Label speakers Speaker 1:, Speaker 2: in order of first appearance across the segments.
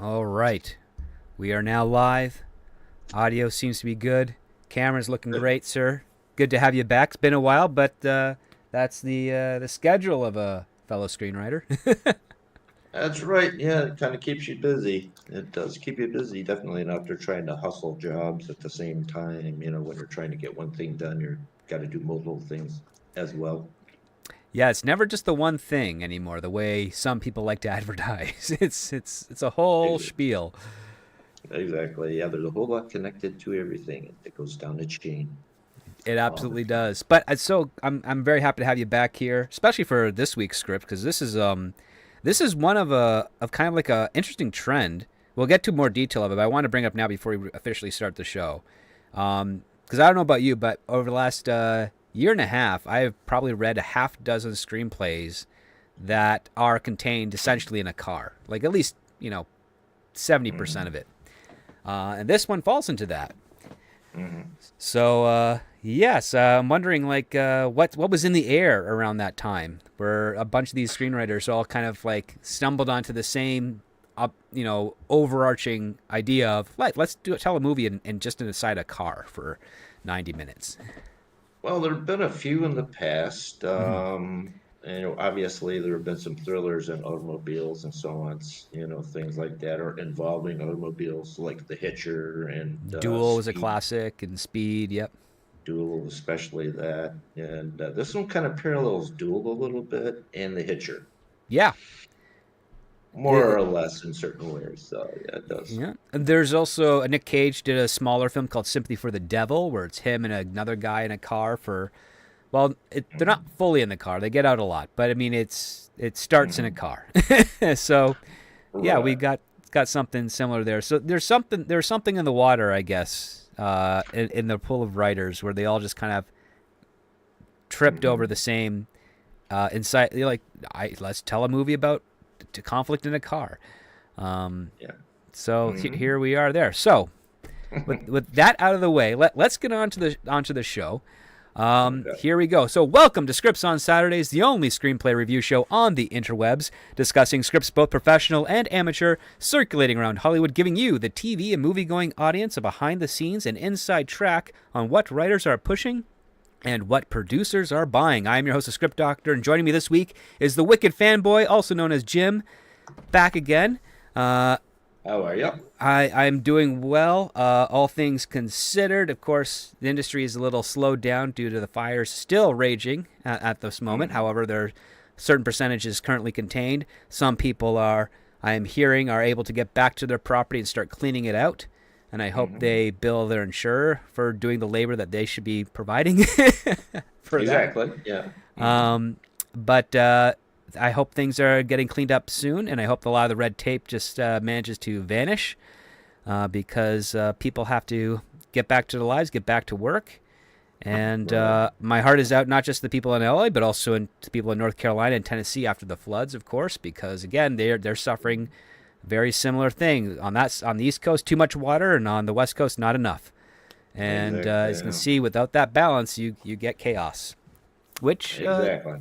Speaker 1: All right. We are now live. Audio seems to be good. Camera's looking great, sir. Good to have you back. It's been a while, but that's the schedule of a fellow screenwriter.
Speaker 2: That's right. Yeah, it kind of keeps you busy. It does keep you busy, definitely. And after trying to hustle jobs at the same time, when you're trying to get one thing done, you're got to do multiple things as well.
Speaker 1: Yeah, it's never just the one thing anymore, the way some people like to advertise. It's a whole
Speaker 2: Ex-
Speaker 1: spiel.
Speaker 2: Exactly. Yeah, there's a whole lot connected to everything. It goes down the chain
Speaker 1: It
Speaker 2: all the
Speaker 1: absolutely
Speaker 2: time.
Speaker 1: does. But I'm very happy to have you back here, especially for this week's script, because this is one of kind of like a interesting trend. We'll get to more detail of it, but I want to bring it up now before we officially start the show. Because I don't know about you, but over the last year and a half, I've probably read a half dozen screenplays that are contained essentially in a car, like at least 70%
Speaker 2: Hmm.
Speaker 1: of it. And this one falls into that.
Speaker 2: Hmm.
Speaker 1: So yes, I'm wondering like what was in the air around that time, where a bunch of these screenwriters all kind of like stumbled onto the same, overarching idea of like tell a movie and just inside a car for 90 minutes.
Speaker 2: Well, there have been a few in the past.
Speaker 1: Hmm.
Speaker 2: Obviously there have been some thrillers and automobiles and so on, things like that, or involving automobiles like The Hitcher and
Speaker 1: Duel was a
Speaker 2: Speed
Speaker 1: classic, and Speed. Yep.
Speaker 2: Duel, especially that. And this one kind of parallels Duel a little bit and The Hitcher,
Speaker 1: Yeah.
Speaker 2: more or less in certain ways. So yeah, it does.
Speaker 1: Yeah. And there's also Nick Cage did a smaller film called Sympathy for the Devil, where it's him and another guy in a car for. Well, they're not
Speaker 2: Hmm.
Speaker 1: fully in the car. They get out a lot, but I mean, it starts in a
Speaker 2: Hmm.
Speaker 1: car. So yeah, we
Speaker 2: Right.
Speaker 1: got something similar there. So there's something in the water, I guess, in the pool of writers where they all just kind of tripped over
Speaker 2: Hmm.
Speaker 1: the same insight. Like, let's tell a movie about to conflict in a car. Um,
Speaker 2: Yeah.
Speaker 1: so
Speaker 2: Hmm.
Speaker 1: here we are there. So with that out of the way, let's get onto the show.
Speaker 2: Okay.
Speaker 1: Here we go. So, welcome to Scripts on Saturdays, the only screenplay review show on the interwebs, discussing scripts both professional and amateur, circulating around Hollywood, giving you, the TV and movie-going audience, a behind-the-scenes and inside track on what writers are pushing and what producers are buying. I am your host, the Script Doctor, and joining me this week is the Wicked Fanboy, also known as Jim, back again. Uh,
Speaker 2: How are you?
Speaker 1: I'm doing well, all things considered. Of course, the industry is a little slowed down due to the fires still raging at this moment.
Speaker 2: Hmm.
Speaker 1: However, there are certain percentages currently contained. Some people I am hearing, are able to get back to their property and start cleaning it out. And I hope
Speaker 2: Hmm.
Speaker 1: they bill their insurer for doing the labor that they should be providing for that.
Speaker 2: Exactly. Yeah. Hmm.
Speaker 1: Um, but I hope things are getting cleaned up soon, and I hope a lot of the red tape just manages to vanish because people have to get back to their lives, get back to work. And
Speaker 2: Right.
Speaker 1: my heart is out not just to the people in LA, but also to people in North Carolina and Tennessee after the floods, of course, because again they're suffering very similar thing on the East Coast, too much water, and on the West Coast, not enough. And
Speaker 2: Exactly.
Speaker 1: as you can see, without that balance, you get chaos, which
Speaker 2: Exactly.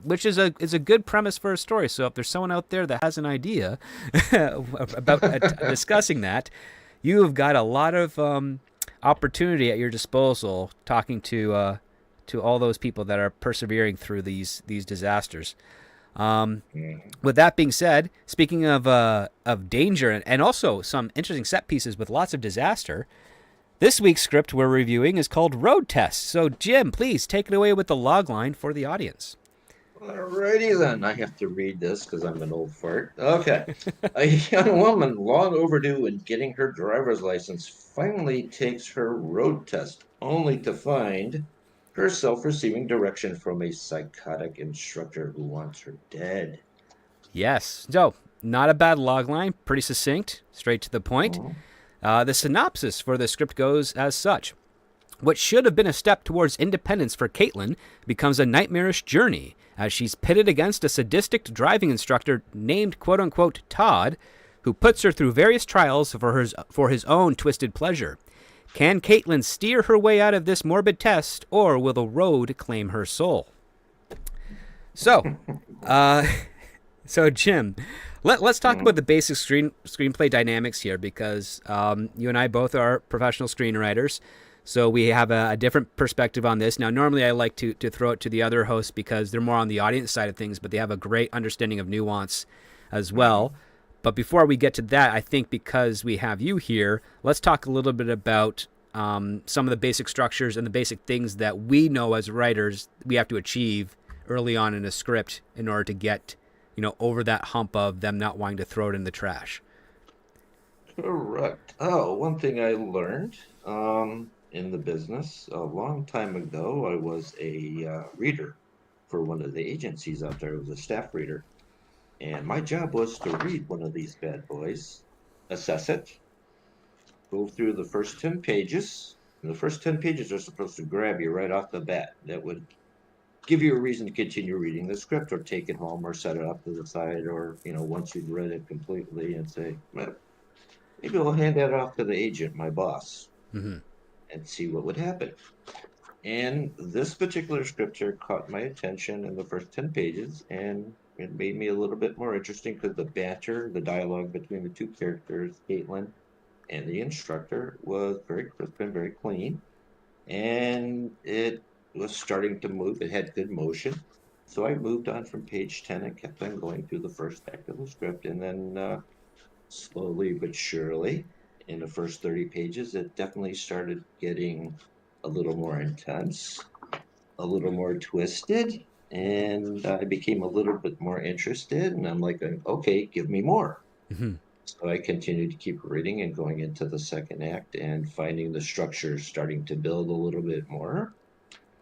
Speaker 1: which is a good premise for a story. So if there's someone out there that has an idea about discussing that, you have got a lot of opportunity at your disposal talking to all those people that are persevering through these disasters.
Speaker 2: Mhm.
Speaker 1: With that being said, speaking of danger and also some interesting set pieces with lots of disaster, this week's script we're reviewing is called Road Test. So Jim, please take it away with the log line for the audience.
Speaker 2: Alrighty then, I have to read this because I'm an old fart. Okay. A young woman long overdue in getting her driver's license finally takes her road test, only to find herself receiving direction from a psychotic instructor who wants her dead.
Speaker 1: Yes. So, not a bad logline, pretty succinct, straight to the point.
Speaker 2: Oh.
Speaker 1: The synopsis for the script goes as such. What should have been a step towards independence for Caitlin becomes a nightmarish journey as she's pitted against a sadistic driving instructor named quote unquote Todd, who puts her through various trials for his own twisted pleasure. Can Caitlin steer her way out of this morbid test, or will the road claim her soul? So, uh, So, Jim, Let's talk
Speaker 2: Mm,
Speaker 1: about the basic screenplay dynamics here, because you and I both are professional screenwriters, so we have a different perspective on this. Now, normally I like to throw it to the other hosts because they're more on the audience side of things, but they have a great understanding of nuance as
Speaker 2: mhm.
Speaker 1: well. But before we get to that, I think because we have you here, let's talk a little bit about some of the basic structures and the basic things that we know as writers we have to achieve early on in a script in order to get over that hump of them not wanting to throw it in the trash.
Speaker 2: Correct. Oh, one thing I learned in the business a long time ago, I was a reader for one of the agencies out there. I was a staff reader. And my job was to read one of these bad boys, assess it, go through the first 10 pages. And the first 10 pages are supposed to grab you right off the bat. That would give you a reason to continue reading the script or take it home or set it up to the side or, once you've read it completely and say, well, maybe I'll hand that off to the agent, my boss,
Speaker 1: Mm-hmm.
Speaker 2: and see what would happen. And this particular scripture caught my attention in the first 10 pages, and it made me a little bit more interesting because the banter, the dialogue between the two characters, Caitlin and the instructor, was very crisp and very clean. And it was starting to move. It had good motion. So I moved on from page 10 and kept on going through the first act of the script. And then slowly but surely, in the first 30 pages, it definitely started getting a little more intense, a little more twisted, and I became a little bit more interested. And I'm like, okay, give me more.
Speaker 1: Mm-hmm.
Speaker 2: So I continued to keep reading and going into the second act and finding the structure starting to build a little bit more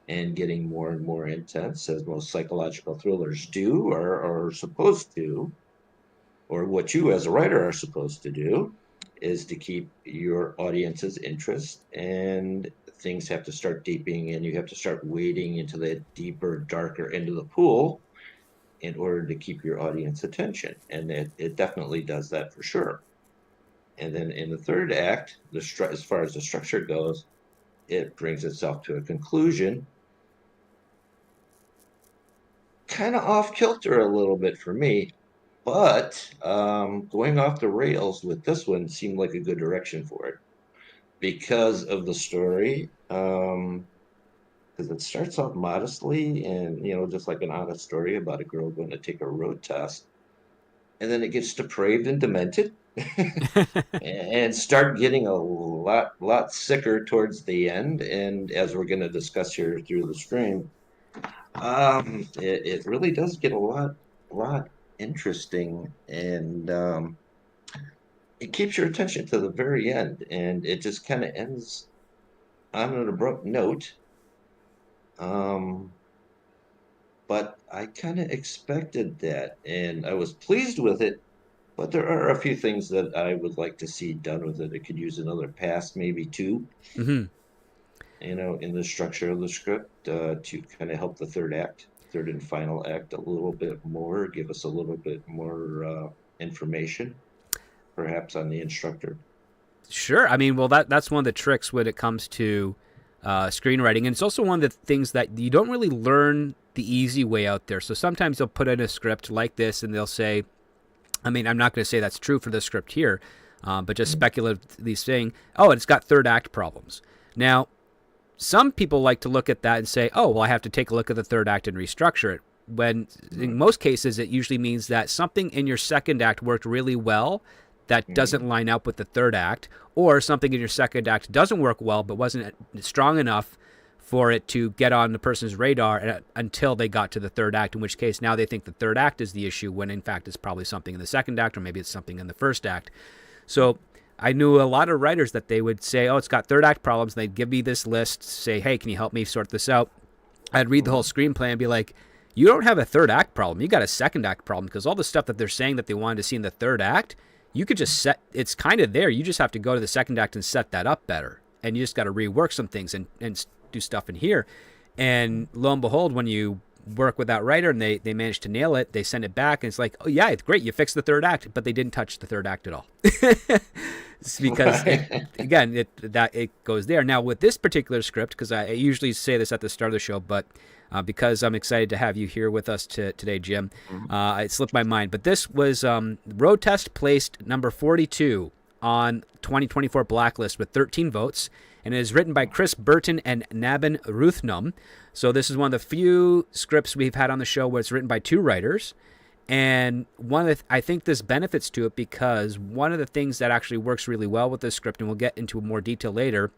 Speaker 2: and getting more and more intense, as most psychological thrillers do or are supposed to, or what you as a writer are supposed to do, is to keep your audience's interest, and things have to start deepening and you have to start wading into the deeper, darker end of the pool in order to keep your audience attention. And it definitely does that for sure. And then in the third act, as far as the structure goes, it brings itself to a conclusion, kind of off kilter a little bit for me. But going off the rails with this one seemed like a good direction for it because of the story. Because it starts off modestly and, just like an honest story about a girl going to take a road test. And then it gets depraved and demented and start getting a lot sicker towards the end. And as we're going to discuss here through the stream, it really does get a lot interesting, and it keeps your attention to the very end, and it just kind of ends on an abrupt note. Um, but I kind of expected that, and I was pleased with it. But there are a few things that I would like to see done with it. It could use another pass, maybe two,
Speaker 1: Mm-hmm.
Speaker 2: in the structure of the script to kind of help the third and final act a little bit more, give us a little bit more information, perhaps on the instructor.
Speaker 1: Sure. I mean, well, that's one of the tricks when it comes to screenwriting, and it's also one of the things that you don't really learn the easy way out there. So sometimes they'll put in a script like this, and they'll say, I mean, I'm not going to say that's true for the script here, but just speculatively saying, oh, it's got third act problems. Now, some people like to look at that and say, oh, well, I have to take a look at the third act and restructure it. When in most cases, it usually means that something in your second act worked really well that
Speaker 2: Mm-hmm.
Speaker 1: doesn't line up with the third act, or something in your second act doesn't work well but wasn't strong enough for it to get on the person's radar until they got to the third act, in which case now they think the third act is the issue when in fact it's probably something in the second act, or maybe it's something in the first act. So I knew a lot of writers that they would say, oh, it's got third act problems. And they'd give me this list, say, hey, can you help me sort this out? I'd read the whole screenplay and be like, you don't have a third act problem. You got a second act problem, because all the stuff that they're saying that they wanted to see in the third act, you could just set, it's kind of there. You just have to go to the second act and set that up better. And you just got to rework some things and do stuff in here. And lo and behold, when you work with that writer and they manage to nail it, they send it back and it's like, oh yeah, it's great, you fixed the third act, but they didn't touch the third act at all. It's because it goes there. Now with this particular script, because I usually say this at the start of the show, but because I'm excited to have you here with us today, Jim, it slipped my mind. But this was road test placed number 42 on 2024 Blacklist with 13 votes, and it is written by Kris, Bertin, and Naben Ruthnum. So this is one of the few scripts we've had on the show where it's written by two writers. And I think this benefits to it because one of the things that actually works really well with this script, and we'll get into more detail later,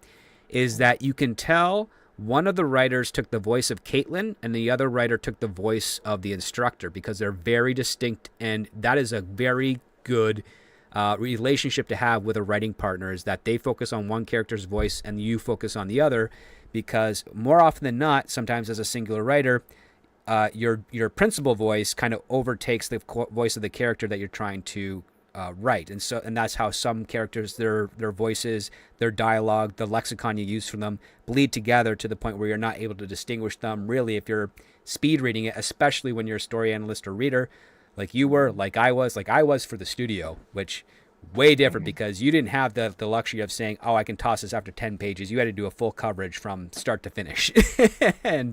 Speaker 1: is that you can tell one of the writers took the voice of Caitlin and the other writer took the voice of the instructor because they're very distinct, and that is a very good relationship to have with a writing partner, is that they focus on one character's voice and you focus on the other, because more often than not, sometimes as a singular writer, your principal voice kind of overtakes the voice of the character that you're trying to write, and that's how some characters, their voices, their dialogue, the lexicon you use for them bleed together to the point where you're not able to distinguish them. Really, if you're speed reading it, especially when you're a story analyst or reader, like you were, like I was for the studio, which way different because you didn't have the luxury of saying, oh, I can toss this after 10 pages. You had to do a full coverage from start to finish, and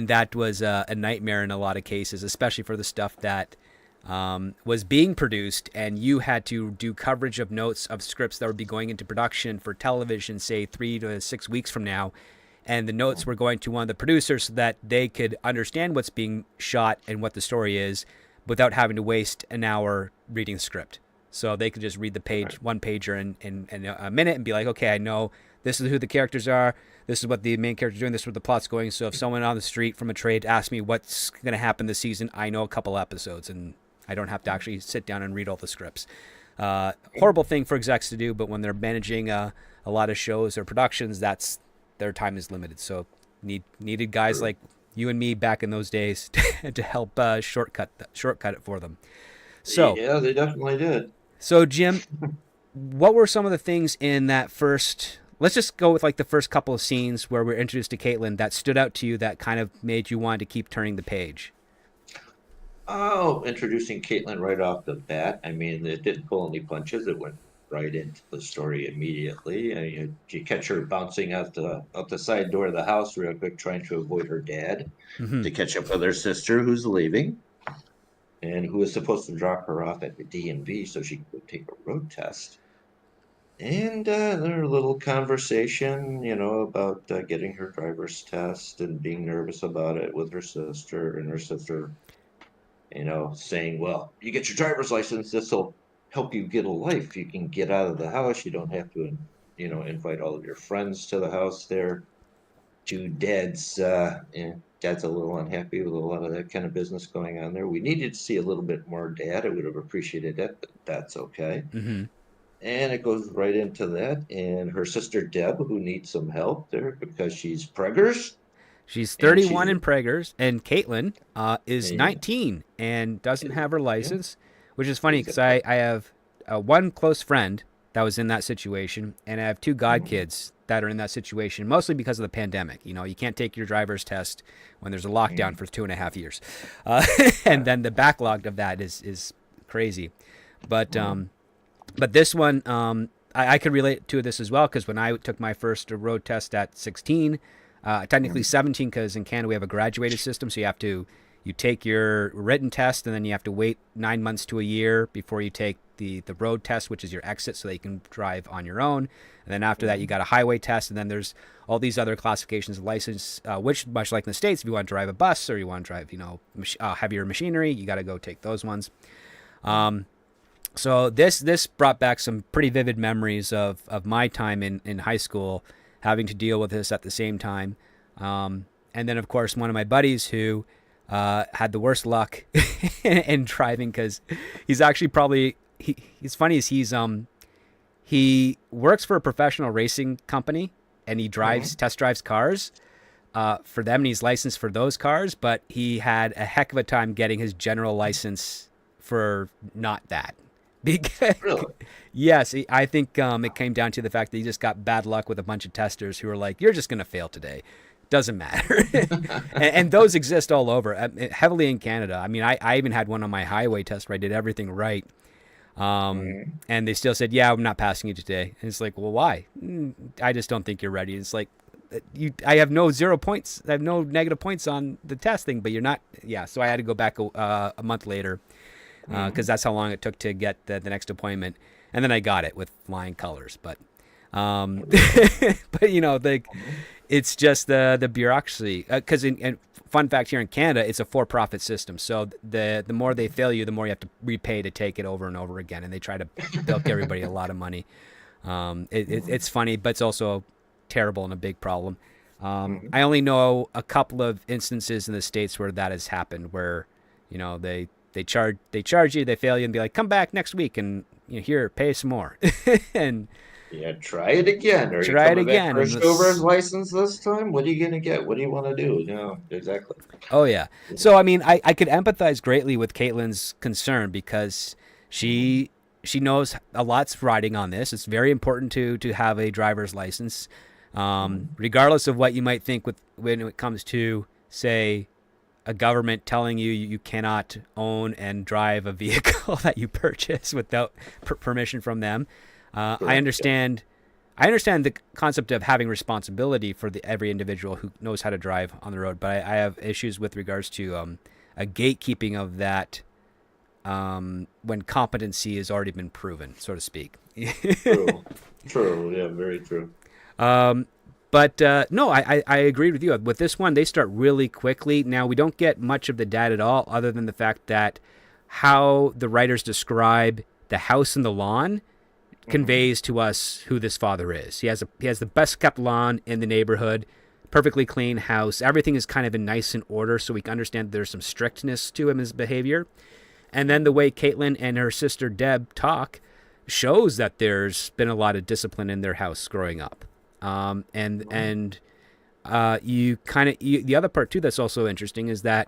Speaker 1: that was a nightmare in a lot of cases, especially for the stuff that was being produced, and you had to do coverage of notes of scripts that would be going into production for television, say 3 to 6 weeks from now. And the notes were going to one of the producers so that they could understand what's being shot and what the story is without having to waste an hour reading the script. So they could just read the page, one pager in a minute and be like, okay, I know this is who the characters are. This is what the main character's doing. This is where the plot's going. So if someone on the street from a trade asks me what's going to happen this season, I know a couple episodes and I don't have to actually sit down and read all the scripts. Horrible thing for execs to do, but when they're managing a lot of shows or productions, their time is limited. So needed guys like you and me back in those days to help shortcut it for them. So
Speaker 2: yeah, they definitely did.
Speaker 1: So Jim, what were some of the things in that first? Let's just go with like the first couple of scenes where we're introduced to Caitlin that stood out to you that kind of made you want to keep turning the page.
Speaker 2: Oh, introducing Caitlin right off the bat. I mean, it didn't pull any punches. It went right into the story immediately. And you catch her bouncing out the side door of the house real quick, trying to avoid her dad to catch up with her sister who's leaving and who was supposed to drop her off at the DMV so she could take a road test. And their little conversation, about getting her driver's test and being nervous about it with her sister, and her sister, saying, well, you get your driver's license, this will help you get a life. You can get out of the house. You don't have to, invite all of your friends to the house there. Dad's a little unhappy with a lot of that kind of business going on there. We needed to see a little bit more Dad. I would have appreciated it, but that's okay.
Speaker 1: Mm-hmm.
Speaker 2: And it goes right into that. And her sister Deb, who needs some help there because she's preggers.
Speaker 1: She's 31 in preggers, and Caitlin is 19 and doesn't have her license, which is funny because I have one close friend that was in that situation, and I have two godkids that are in that situation, mostly because of the pandemic. You can't take your driver's test when there's a lockdown for 2.5 years. And then the backlog of that is crazy. But this one, I could relate to this as well, because when I took my first road test at 16, technically 17, because in Canada we have a graduated system, so you take your written test and then you have to wait 9 months to a year before you take the road test, which is your exit, so that you can drive on your own. And then after that, you got a highway test, and then there's all these other classifications of license, which, much like in the States, if you want to drive a bus or you want to drive, heavier machinery, you got to go take those ones. So this brought back some pretty vivid memories of my time in high school, having to deal with this at the same time. And then, of course, one of my buddies who had the worst luck in driving, because he's actually he's funny as he works for a professional racing company, and he test drives cars for them, and he's licensed for those cars, but he had a heck of a time getting his general license for not that. Because,
Speaker 2: Really?
Speaker 1: Yes, I think it came down to the fact that he just got bad luck with a bunch of testers who were like, you're just going to fail today. Doesn't matter. And those exist all over, heavily in Canada. I mean, I even had one on my highway test where I did everything right. And they still said, yeah, I'm not passing you today. And it's like, well, why? I just don't think you're ready. It's like, I have no 0 points. I have no negative points on the testing, but you're not. Yeah. So I had to go back a month later because that's how long it took to get the next appointment. And then I got it with flying colors. But, but you know, it's just the bureaucracy. Because and fun fact here in Canada, it's a for-profit system. So the more they fail you, the more you have to repay to take it over and over again. And they try to bilk everybody a lot of money. It's funny, but it's also terrible and a big problem. I only know a couple of instances in the States where that has happened, where, you know, they charge you, they fail you, and be like, come back next week and, you know, here, pay some more. And
Speaker 2: Yeah, try it again. Are you
Speaker 1: try it
Speaker 2: coming back
Speaker 1: again.
Speaker 2: for a
Speaker 1: And
Speaker 2: stover's license this time? What are you gonna get? What do you want to do? No, exactly.
Speaker 1: oh yeah. So I mean, I could empathize greatly with Caitlin's concern because she knows a lot's riding on this. It's very important to have a driver's license, regardless of what you might think when it comes to, say, a government telling you cannot own and drive a vehicle that you purchase without permission from them. I understand. I understand the concept of having responsibility for every individual who knows how to drive on the road, but I have issues with regards to a gatekeeping of that when competency has already been proven, so to speak.
Speaker 2: True. Yeah, very true.
Speaker 1: But no, I agree with you. With this one, they start really quickly. Now, we don't get much of the dad at all, other than the fact that how the writers describe the house and the lawn conveys to us who this father is. He has the best kept lawn in the neighborhood, perfectly clean house. Everything is kind of in nice and order, so we can understand there's some strictness to him, his behavior. And then the way Caitlin and her sister Deb talk shows that there's been a lot of discipline in their house growing up. The other part too that's also interesting is that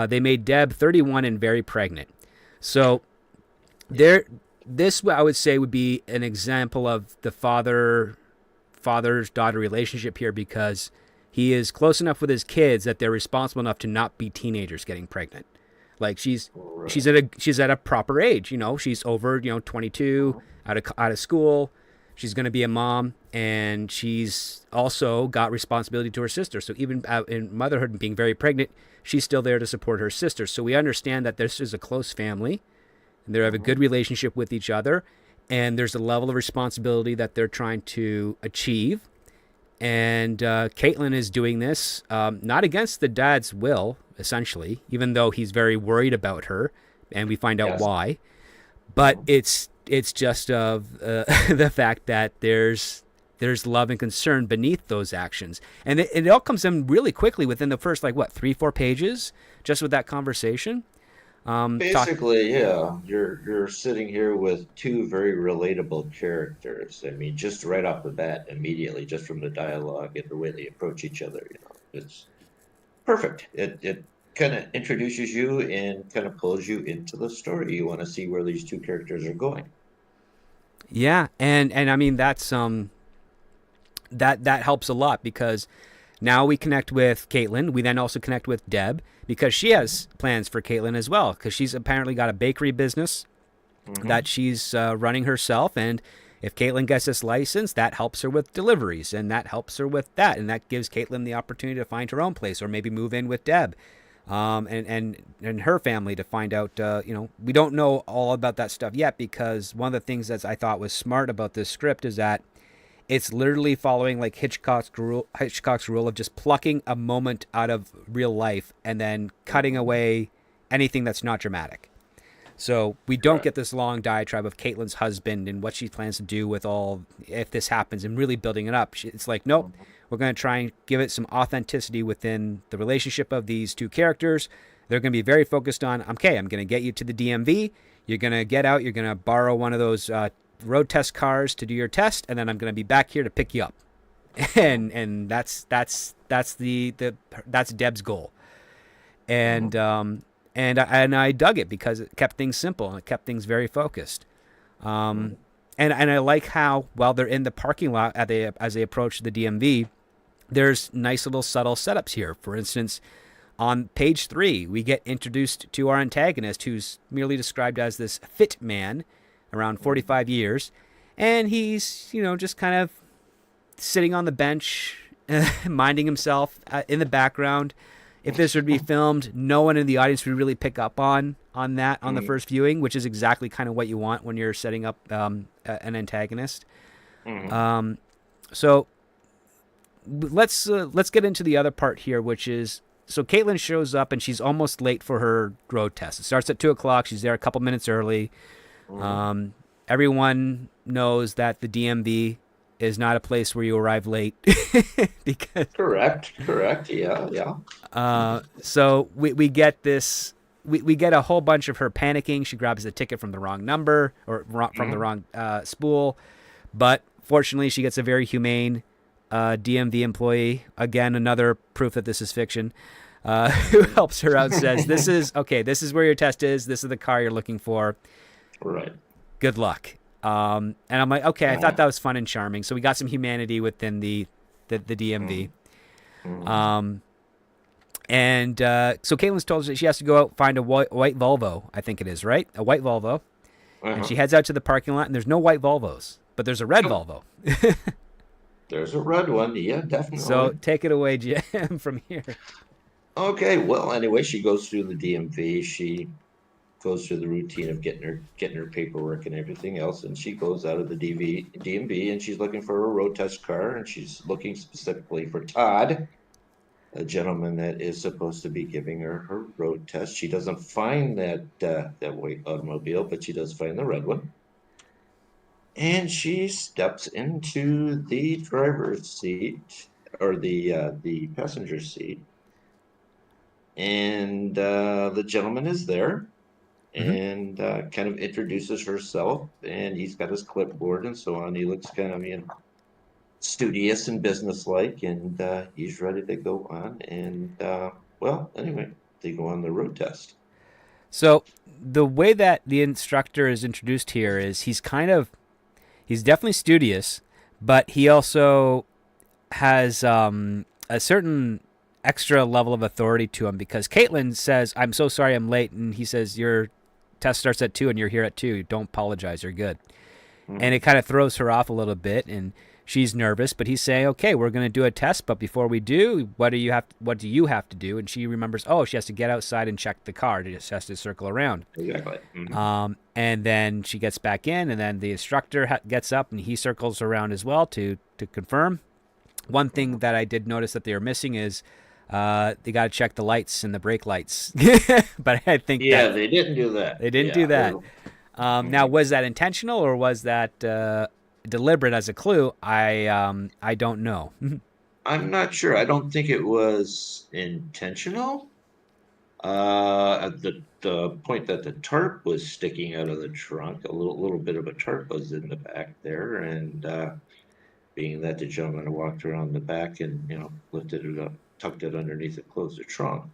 Speaker 1: they made Deb 31 and very pregnant. So this I would say would be an example of the father's daughter relationship here, because he is close enough with his kids that they're responsible enough to not be teenagers getting pregnant. Like she's at a proper age, you know, she's over, 22, out of school. She's going to be a mom, and she's also got responsibility to her sister. So even in motherhood and being very pregnant, she's still there to support her sister. So we understand that this is a close family, and they have a good relationship with each other, and there's a level of responsibility that they're trying to achieve. And Caitlin is doing this not against the dad's will, essentially, even though he's very worried about her, and we find out why. But it's just of the fact that there's love and concern beneath those actions, and it all comes in really quickly within the first 3-4 pages, just with that conversation.
Speaker 2: Basically, yeah, you're sitting here with two very relatable characters. I mean, just right off the bat, immediately, just from the dialogue and the way they approach each other, it's perfect. It kind of introduces you and kind of pulls you into the story. You want to see where these two characters are going.
Speaker 1: Yeah, and I mean that's that helps a lot, because now we connect with Caitlin. We then also connect with Deb, because she has plans for Caitlin as well, because she's apparently got a bakery business that she's running herself. And if Caitlin gets this license, that helps her with deliveries, and that helps her with that, and that gives Caitlin the opportunity to find her own place, or maybe move in with Deb and her family to find out. We don't know all about that stuff yet, because one of the things that I thought was smart about this script is that it's literally following like Hitchcock's rule of just plucking a moment out of real life and then cutting away anything that's not dramatic. So we don't get this long diatribe of Caitlin's husband and what she plans to do with if this happens, and really building it up. It's like, nope, we're going to try and give it some authenticity within the relationship of these two characters. They're going to be very focused on, okay, I'm going to get you to the DMV. You're going to get out. You're going to borrow one of those road test cars to do your test, and then I'm going to be back here to pick you up. And that's Deb's goal. And I dug it because it kept things simple and it kept things very focused. And I like how while they're in the parking lot as they approach the DMV, there's nice little subtle setups here. For instance, on page 3, we get introduced to our antagonist, who's merely described as this fit man, around 45 years, and he's, just kind of sitting on the bench, minding himself in the background. If this would be filmed, no one in the audience would really pick up on that on the first viewing, which is exactly kind of what you want when you're setting up an antagonist. So let's get into the other part here, which is, so Caitlin shows up and she's almost late for her road test. It starts at 2:00. She's there a couple minutes early. Everyone knows that the DMV is not a place where you arrive late. Because
Speaker 2: Correct. Yeah.
Speaker 1: So we get this. We get a whole bunch of her panicking. She grabs the ticket from the wrong number or from the wrong spool. But fortunately, she gets a very humane DMV employee. Again, another proof that this is fiction. Who helps her out, says, this is where your test is. This is the car you're looking for.
Speaker 2: Right.
Speaker 1: Good luck. And I'm like, okay, I thought that was fun and charming. So we got some humanity within the DMV. And so Caitlin's told us that she has to go out, find a white Volvo, I think it is, right? A white Volvo. And she heads out to the parking lot, and there's no white Volvos, but there's a red Volvo.
Speaker 2: There's a red one. Yeah, definitely.
Speaker 1: So take it away, Jim, from here.
Speaker 2: Okay. Well, anyway, she goes through the DMV. She goes through the routine of getting her paperwork and everything else, and she goes out of the DMV and she's looking for a road test car, and she's looking specifically for Todd, a gentleman that is supposed to be giving her road test. She doesn't find that white automobile, but she does find the red one. And she steps into the driver's seat, or the passenger seat, and the gentleman is there, and kind of introduces herself, and he's got his clipboard and so on. He looks kind of studious and businesslike, and he's ready to go on. And well, anyway, they go on the road test.
Speaker 1: So the way that the instructor is introduced here is he's definitely studious, but he also has a certain extra level of authority to him, because Caitlin says, "I'm so sorry I'm late," and he says, "Your test starts at 2 and you're here at 2. Don't apologize, you're good." And it kind of throws her off a little bit, and she's nervous, but he's saying, "Okay, we're going to do a test, but before we do, what do you have to do?" And she remembers, she has to get outside and check the car. She just has to circle around.
Speaker 2: Exactly.
Speaker 1: And then she gets back in, and then the instructor gets up and he circles around as well to confirm. One thing that I did notice that they were missing is they got to check the lights and the brake lights. But I think
Speaker 2: they didn't do that.
Speaker 1: They didn't do that. Now, was that intentional or was that deliberate as a clue? I don't know.
Speaker 2: I'm not sure. I don't think it was intentional. At the point that the tarp was sticking out of the trunk, a little bit of a tarp was in the back there, and being that the gentleman walked around the back and lifted it up, tucked it underneath it, closed the trunk.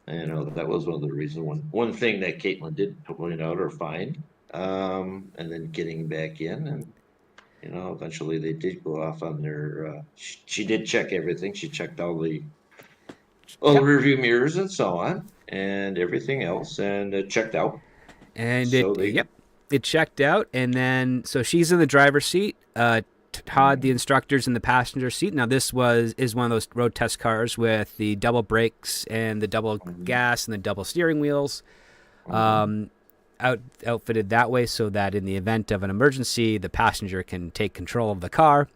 Speaker 2: And that was one of the reasons. One thing that Caitlin did point out or find, and then getting back in, and eventually they did go off on their. She did check everything. She checked all the rearview mirrors and so on, and everything else, and it checked out.
Speaker 1: And it checked out, and then so she's in the driver's seat. Todd, the instructor's in the passenger seat. Now, this is one of those road test cars with the double brakes and the double gas and the double steering wheels, outfitted that way so that in the event of an emergency, the passenger can take control of the car.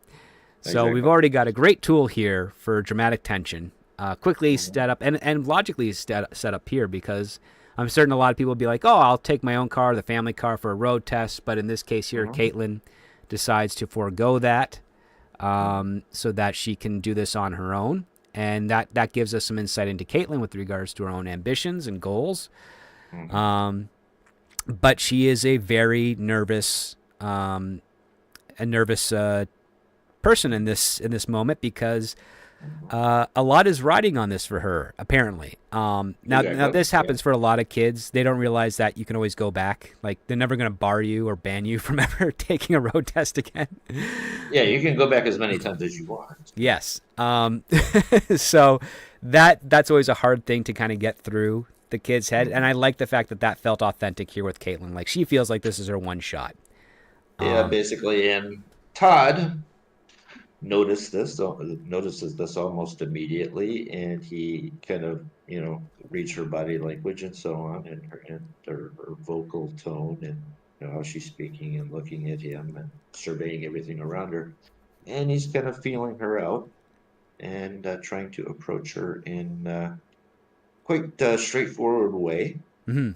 Speaker 1: So we've already got a great tool here for dramatic tension. Quickly set up and logically set up here, because I'm certain a lot of people will be like, I'll take my own car, the family car, for a road test. But in this case here, Caitlin decides to forego that so that she can do this on her own. And that gives us some insight into Caitlin with regards to her own ambitions and goals. But she is a very nervous person in this moment, because A lot is riding on this for her, apparently. Now
Speaker 2: Exactly.
Speaker 1: this
Speaker 2: Yeah.
Speaker 1: happens for a lot of kids. They don't realize that you can always go back. Like they're never going to bar you or ban you from ever taking a road test again.
Speaker 2: Yeah, you can go back as many times as you want.
Speaker 1: Yes. So that's always a hard thing to kind of get through the kid's head, and I like the fact that that felt authentic here with Caitlin. Like she feels like this is her one shot.
Speaker 2: Yeah,
Speaker 1: Um,
Speaker 2: basically. And Todd notices this almost immediately, and he kind of, reads her body language and so on, and her vocal tone, and how she's speaking and looking at him and surveying everything around her, and he's kind of feeling her out and trying to approach her in quite a straightforward way,
Speaker 1: mhm.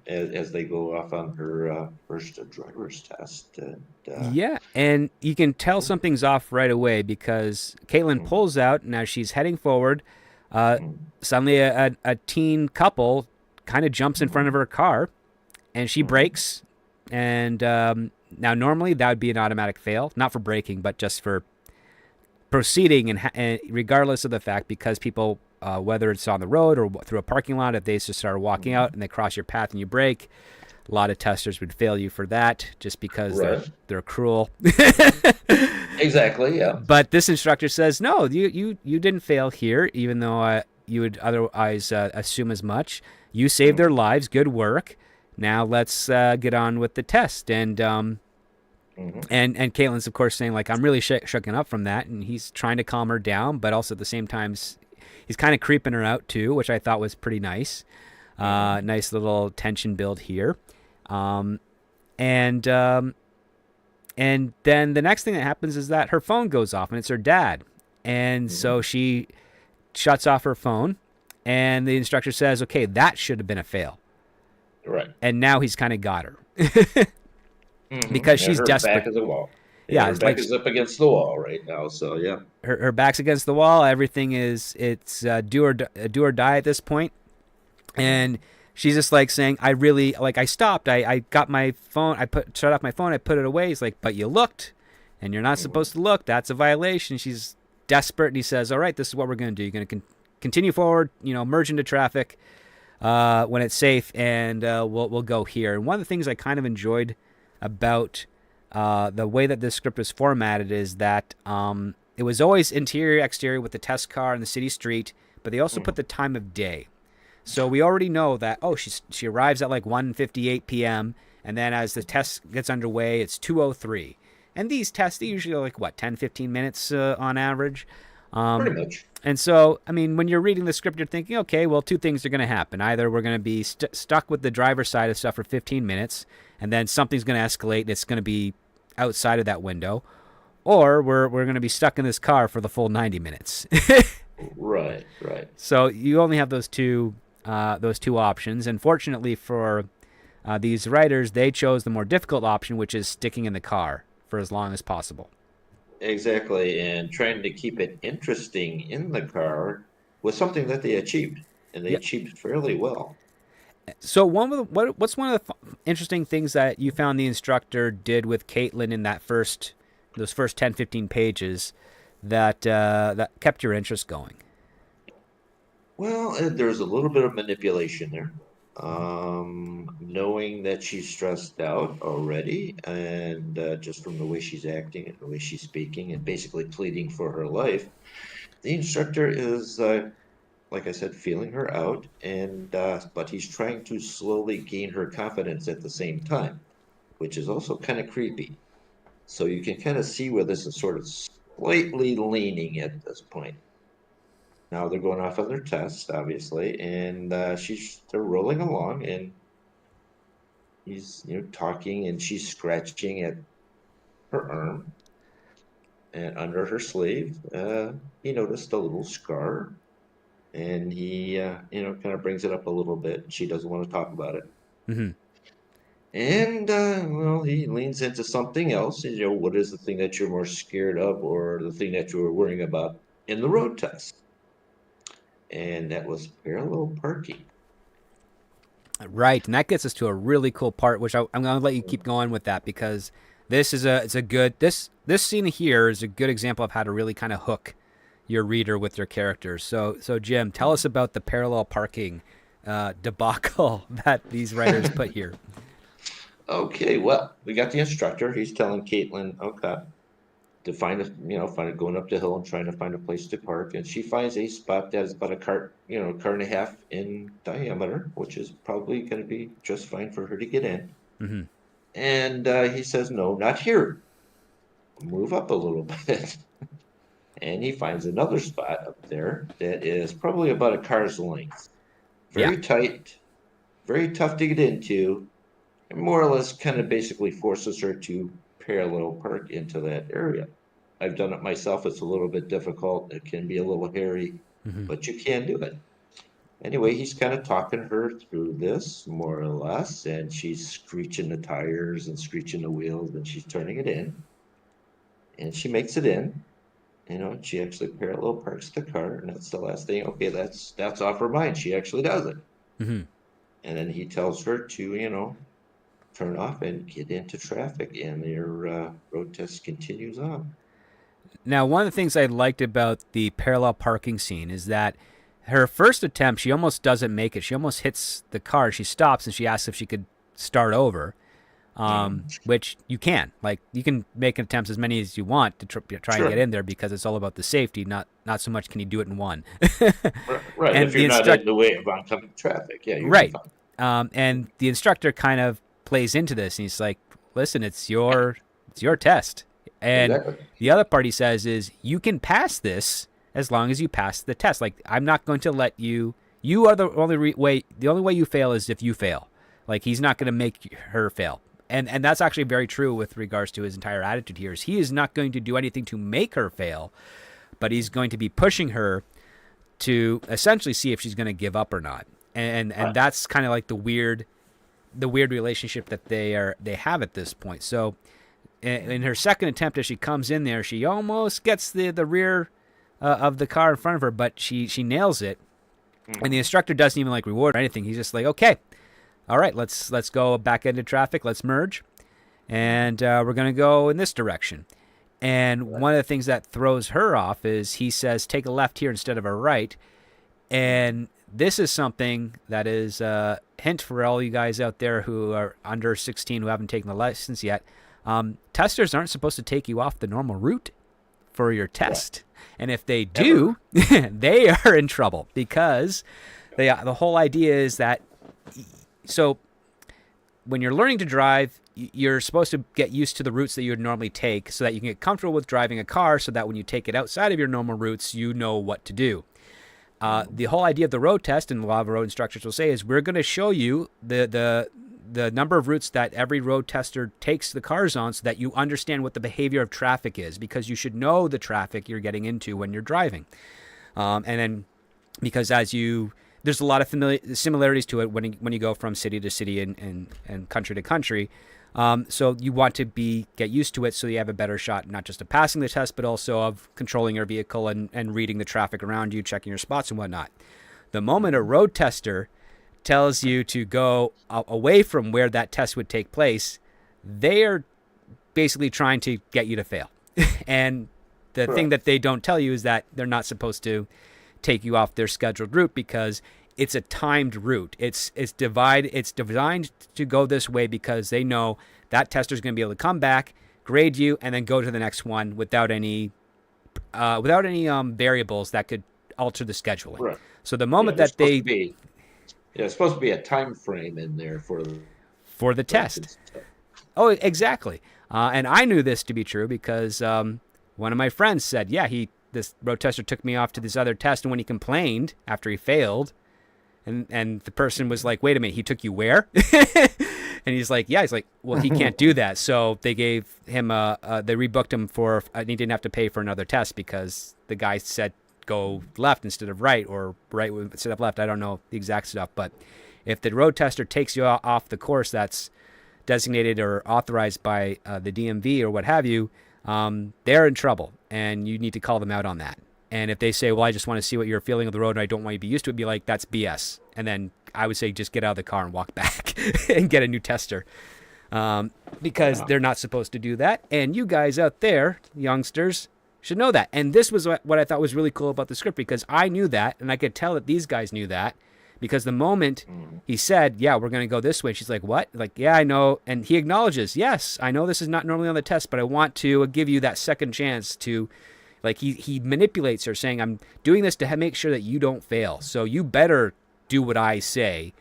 Speaker 2: as they go off on her first driver's test. And
Speaker 1: Yeah, and you can tell something's off right away because Caitlin
Speaker 2: mm,
Speaker 1: pulls out. Now she's heading forward.
Speaker 2: mm,
Speaker 1: Suddenly, a teen couple kind of jumps in front of
Speaker 2: mm,
Speaker 1: her car, and she
Speaker 2: mm,
Speaker 1: brakes. And now, normally that would be an automatic fail, not for braking, but just for proceeding, and regardless of the fact, because people, whether it's on the road or through a parking lot, if they just start walking out
Speaker 2: mm.
Speaker 1: and they cross your path and you brake, a lot of testers would fail you for that just because
Speaker 2: Right.
Speaker 1: they're cruel.
Speaker 2: Exactly. Yeah.
Speaker 1: But this instructor says, no, you didn't fail here, even though you would otherwise assume as much. You saved their
Speaker 2: Mm,
Speaker 1: lives. Good work. Now let's get on with the test.
Speaker 2: mhm.
Speaker 1: And Caitlin's of course saying like I'm really shooken up from that, and he's trying to calm her down, but also at the same time he's kind of creeping her out too, which I thought was pretty nice.
Speaker 2: Mhm.
Speaker 1: Nice little tension build here. Um, and and then the next thing that happens is that her phone goes off, and it's her dad. And so
Speaker 2: Mhm.
Speaker 1: she shuts off her phone, and the instructor says, okay, that should have been a fail.
Speaker 2: Right.
Speaker 1: And now he's kind of got her because
Speaker 2: And
Speaker 1: she's
Speaker 2: her back
Speaker 1: desperate.
Speaker 2: is a wall. Yeah,
Speaker 1: Yeah,
Speaker 2: her
Speaker 1: it's like
Speaker 2: back is up against the wall right now. So yeah.
Speaker 1: her back's against the wall. Everything it's do or die at this point. And she's just like saying, I really, like, I stopped. I got my phone. Shut off my phone. I put it away. He's like, but you looked, and you're not
Speaker 2: Mhm.
Speaker 1: supposed to look. That's a violation. She's desperate. And he says, all right, this is what we're going to do. You're going to continue forward, merge into traffic when it's safe, and we'll go here. And one of the things I kind of enjoyed about the way that this script was formatted is that it was always interior, exterior with the test car and the city street, but they also put
Speaker 2: Mhm.
Speaker 1: the time of day. So we already know that she arrives at like 1:58 p.m. and then as the test gets underway, it's 2:03. And these tests they usually are like what 10, 15 minutes on average.
Speaker 2: Pretty
Speaker 1: Um,
Speaker 2: much.
Speaker 1: and so, I mean, when you're reading the script, you're thinking, okay, well, two things are going to happen. Either we're going to be stuck with the driver's side of stuff for 15 minutes, and then something's going to escalate, and it's going to be outside of that window, or we're going to be stuck in this car for the full 90 minutes.
Speaker 2: Right. Right.
Speaker 1: So you only have those two options. And fortunately for these writers, they chose the more difficult option, which is sticking in the car for as long as possible.
Speaker 2: Exactly. And trying to keep it interesting in the car was something that they achieved, and they
Speaker 1: Yep.
Speaker 2: achieved fairly well.
Speaker 1: So what's one of the interesting things that you found the instructor did with Caitlin in those first 10, 15 pages that kept your interest going?
Speaker 2: Well, there's a little bit of manipulation there. Knowing that she's stressed out already, and just from the way she's acting and the way she's speaking, and basically pleading for her life, the instructor is, like I said, feeling her out, and but he's trying to slowly gain her confidence at the same time, which is also kind of creepy. So you can kind of see where this is sort of slightly leaning at this point. Now they're going off on their test, obviously, and they're rolling along, and he's talking, and she's scratching at her arm and under her sleeve. He noticed a little scar, and he kind of brings it up a little bit. And she doesn't want to talk about it,
Speaker 1: Hmm.
Speaker 2: and well, he leans into something else. What is the thing that you're more scared of, or the thing that you were worrying about in the road test? And that was parallel parking.
Speaker 1: Right, and that gets us to a really cool part, which I'm going to let you keep going with that because this is a good this scene here is a good example of how to really kind of hook your reader with their characters. So Jim, tell us about the parallel parking debacle that these writers put here.
Speaker 2: Okay, well, we got the instructor. He's telling Caitlin, okay, to going up the hill and trying to find a place to park. And she finds a spot that is about car and a half in diameter, which is probably going to be just fine for her to get in.
Speaker 1: Mm-hmm.
Speaker 2: And he says, no, not here. Move up a little bit. And he finds another spot up there that is probably about a car's length. Very tight, very tough to get into, and more or less kind of basically forces her to parallel park into that area. I've done it myself. It's a little bit difficult. It can be a little hairy, but you can do it. Anyway, he's kind of talking her through this, more or less, and she's screeching the tires and screeching the wheels, and she's turning it in. And she makes it in. She actually parallel parks the car, and that's the last thing. Okay, that's off her mind. She actually does it.
Speaker 1: Mm-hmm.
Speaker 2: And then he tells her to, turn off and get into traffic, and their road test continues on.
Speaker 1: Now, one of the things I liked about the parallel parking scene is that her first attempt, she almost doesn't make it. She almost hits the car. She stops and she asks if she could start over, which you can. Like, you can make attempts as many as you want to try and get in there, because it's all about the safety, not so much can you do it in one.
Speaker 2: Right.
Speaker 1: And
Speaker 2: if you're not in the way of oncoming traffic, you're
Speaker 1: right.
Speaker 2: fine.
Speaker 1: And the instructor kind of plays into this, and he's like, listen, it's your test. And
Speaker 2: Exactly.
Speaker 1: the other part he says is, you can pass this as long as you pass the test. Like, I'm not going to let you are the only way you fail is if you fail. Like, he's not going to make her fail. And that's actually very true with regards to his entire attitude here. Is he is not going to do anything to make her fail, but he's going to be pushing her to essentially see if she's going to give up or not. And that's kind of like the weird relationship that they have at this point. So in her second attempt, as she comes in there, she almost gets the rear of the car in front of her, but she nails it. And the instructor doesn't even like reward or anything. He's just like, okay, all right, let's go back into traffic. Let's merge. And we're going to go in this direction. And one of the things that throws her off is he says, take a left here instead of a right. And this is something that is a hint for all you guys out there who are under 16 who haven't taken the license yet. Testers aren't supposed to take you off the normal route for your test. And if they do, they are in trouble, because the whole idea is that, so when you're learning to drive, you're supposed to get used to the routes that you would normally take so that you can get comfortable with driving a car, so that when you take it outside of your normal routes, you know what to do. The whole idea of the road test, and a lot of road instructors will say, is we're going to show you the number of routes that every road tester takes the cars on, so that you understand what the behavior of traffic is, because you should know the traffic you're getting into when you're driving. And then, because there's a lot of similarities to it when you go from city to city and country to country. So you want to get used to it, so you have a better shot, not just of passing the test, but also of controlling your vehicle and reading the traffic around you, checking your spots and whatnot. The moment a road tester tells you to go away from where that test would take place, they are basically trying to get you to fail. And the thing that they don't tell you is that they're not supposed to take you off their scheduled route, because it's a timed route. It's designed to go this way, because they know that tester's going to be able to come back, grade you, and then go to the next one without any variables that could alter the scheduling.
Speaker 2: Right.
Speaker 1: So the moment that
Speaker 2: it's supposed to be a time frame in there for
Speaker 1: the test. Oh, exactly. And I knew this to be true because one of my friends said, this road tester took me off to this other test, and when he complained after he failed, and the person was like, wait a minute, he took you where? And he's like, yeah. He's like, well, he can't do that. So they gave him they rebooked him and he didn't have to pay for another test, because the guy said go left instead of right, or right instead of left. I don't know the exact stuff, but if the road tester takes you off the course that's designated or authorized by the DMV or what have you, they're in trouble, and you need to call them out on that. And if they say, well, I just want to see what you're feeling of the road and I don't want you to be used to it, be like, that's BS. And then I would say just get out of the car and walk back and get a new tester, because they're not supposed to do that. And you guys out there, youngsters, should know that. And this was what I thought was really cool about the script, because I knew that, and I could tell that these guys knew that, because the moment he said, yeah, we're going to go this way, she's like, what? Like, yeah, I know. And he acknowledges, yes, I know this is not normally on the test, but I want to give you that second chance to, like, he manipulates her, saying, I'm doing this to make sure that you don't fail. So you better do what I say,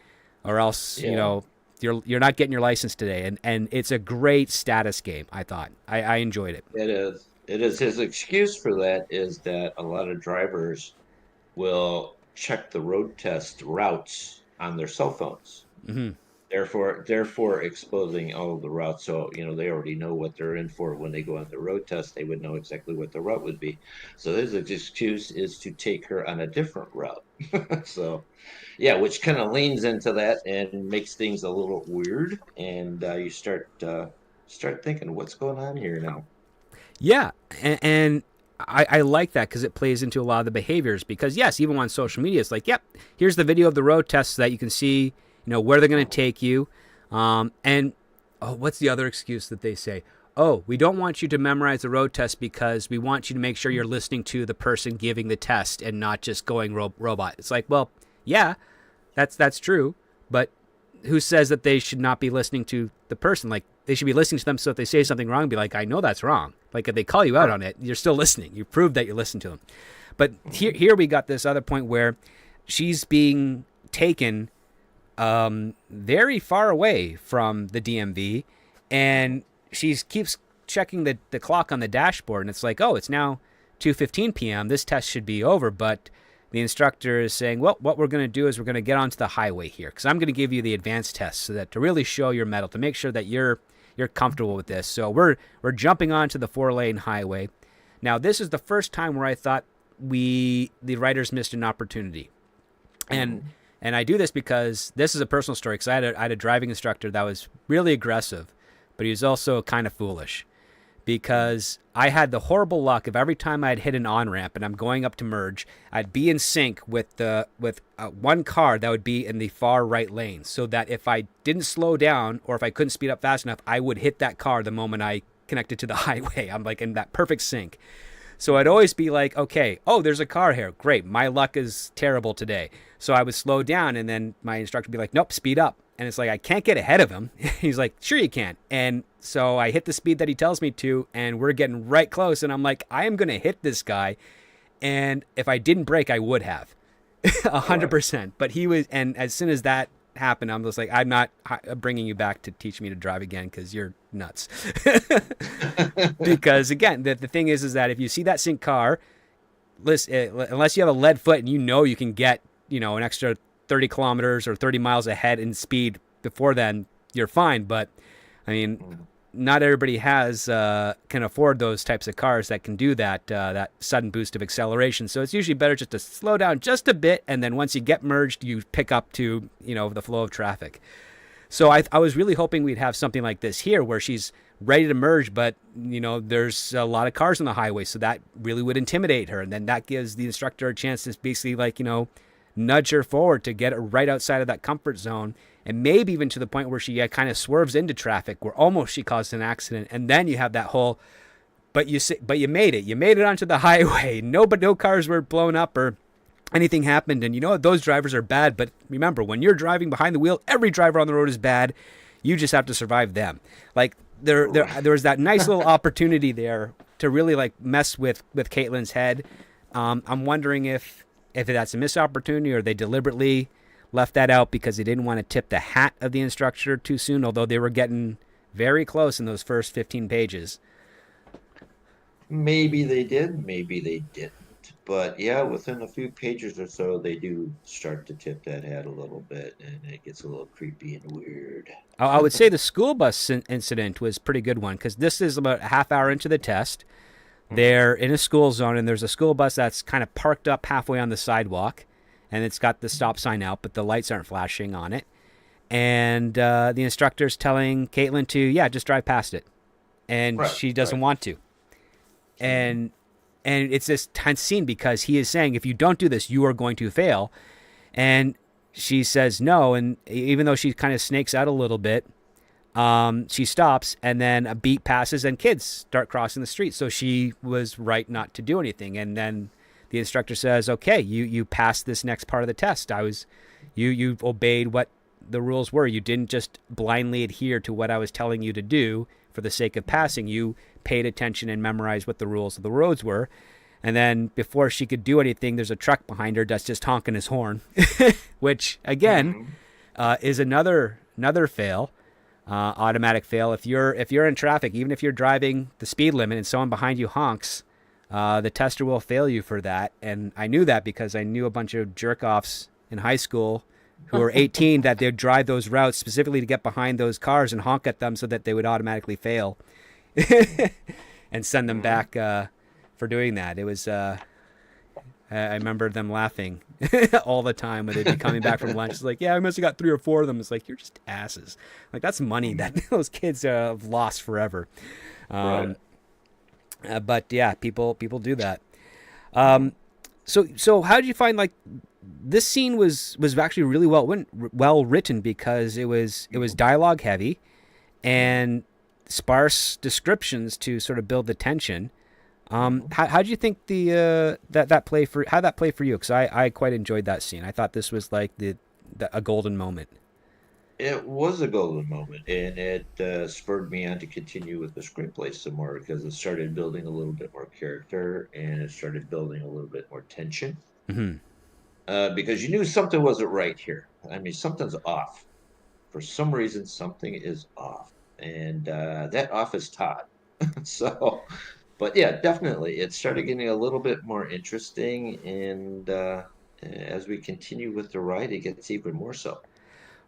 Speaker 1: or else, you know, you're not getting your license today. And it's a great status game, I thought. I enjoyed it.
Speaker 2: It is. It is. His excuse for that is that a lot of drivers will check the road test routes on their cell phones.
Speaker 1: Mm-hmm.
Speaker 2: Therefore exposing all of the routes. So, you know, they already know what they're in for when they go on the road test. They would know exactly what the route would be. So his excuse is to take her on a different route. So, yeah, which kind of leans into that and makes things a little weird. And you start thinking, what's going on here now?
Speaker 1: Yeah, and I like that, because it plays into a lot of the behaviors. Because yes, even on social media, it's like, yep, here's the video of the road test so that you can see, you know, where they're going to take you. And what's the other excuse that they say? Oh, we don't want you to memorize the road test because we want you to make sure you're listening to the person giving the test and not just going robot. It's like, well, yeah, that's true, but who says that they should not be listening to the person? Like, they should be listening to them, so if they say something wrong, be like, I know that's wrong. Like, if they call you out on it, you're still listening. You proved that you listened to them. But here we got this other point where she's being taken very far away from the DMV, and she keeps checking the clock on the dashboard, and it's like, oh, it's now 2:15 p.m. This test should be over, but the instructor is saying, well, what we're going to do is we're going to get onto the highway here, because I'm going to give you the advanced test so that to really show your mettle, to make sure that you're comfortable with this. So we're jumping onto the 4-lane highway. Now, this is the first time where I thought the writers missed an opportunity. And I do this because this is a personal story, because I had a driving instructor that was really aggressive, but he was also kind of foolish, because I had the horrible luck of every time I'd hit an on-ramp and I'm going up to merge, I'd be in sync with one car that would be in the far right lane, so that if I didn't slow down or if I couldn't speed up fast enough, I would hit that car the moment I connected to the highway. I'm like in that perfect sync. So I'd always be like, okay, oh, there's a car here. Great. My luck is terrible today. So I would slow down, and then my instructor would be like, nope, speed up. And it's like, I can't get ahead of him. He's like, sure you can. And so I hit the speed that he tells me to, and we're getting right close. And I'm like, I am going to hit this guy. And if I didn't brake, I would have 100%. But he was, and as soon as that happened, I'm just like, I'm not bringing you back to teach me to drive again, because you're nuts. Because again, the thing is that if you see that sync car, listen, unless you have a lead foot and you know you can get, you know, an extra 30 kilometers or 30 miles ahead in speed before then, you're fine. But I mean, not everybody can afford those types of cars that can do that sudden boost of acceleration. So it's usually better just to slow down just a bit, and then once you get merged, you pick up to, you know, the flow of traffic. So I was really hoping we'd have something like this here, where she's ready to merge, but, you know, there's a lot of cars on the highway, so that really would intimidate her, and then that gives the instructor a chance to basically, like, you know, nudge her forward to get her right outside of that comfort zone, and maybe even to the point where she kind of swerves into traffic, where almost she caused an accident. And then you have that whole, but you made it onto the highway. No cars were blown up or anything happened. And you know, those drivers are bad. But remember, when you're driving behind the wheel, every driver on the road is bad. You just have to survive them. Like there was that nice little opportunity there to really like mess with Caitlin's head. I'm wondering if that's a missed opportunity, or they deliberately left that out because they didn't want to tip the hat of the instructor too soon, although they were getting very close in those first 15 pages.
Speaker 2: Maybe they did, maybe they didn't. But yeah, within a few pages or so, they do start to tip that hat a little bit, and it gets a little creepy and weird.
Speaker 1: I would say the school bus incident was a pretty good one, because this is about a half hour into the test. They're in a school zone, and there's a school bus that's kind of parked up halfway on the sidewalk, and it's got the stop sign out, but the lights aren't flashing on it. And the instructor's telling Caitlin to, just drive past it. And she doesn't want to. And it's this tense scene, because he is saying, if you don't do this, you are going to fail. And she says no, and even though she kind of snakes out a little bit, She stops, and then a beat passes, and kids start crossing the street. So she was right not to do anything. And then the instructor says, "Okay, you passed this next part of the test. You obeyed what the rules were. You didn't just blindly adhere to what I was telling you to do for the sake of passing. You paid attention and memorized what the rules of the roads were." And then before she could do anything, there's a truck behind her that's just honking his horn, which again is another fail. Automatic fail. If you're in traffic, even if you're driving the speed limit and someone behind you honks, the tester will fail you for that. And I knew that because I knew a bunch of jerk-offs in high school who were 18 that they'd drive those routes specifically to get behind those cars and honk at them so that they would automatically fail and send them back for doing that. It was I remember them laughing all the time when they'd be coming back from lunch. It's like, yeah, I must have got 3 or 4 of them. It's like, you're just asses. Like, that's money that those kids have lost forever.
Speaker 2: Right.
Speaker 1: But yeah, people do that. So how did you find, like, this scene was actually really well written because it was dialogue heavy and sparse descriptions to sort of build the tension. How do you think that play for you? Because I quite enjoyed that scene. I thought this was like a golden moment.
Speaker 2: It was a golden moment, and it spurred me on to continue with the screenplay some more because it started building a little bit more character and it started building a little bit more tension.
Speaker 1: Mm-hmm.
Speaker 2: Because you knew something wasn't right here. I mean, something's off. For some reason, something is off, and that off is Todd. So, but yeah, definitely, it started getting a little bit more interesting, and as we continue with the ride, it gets even more so.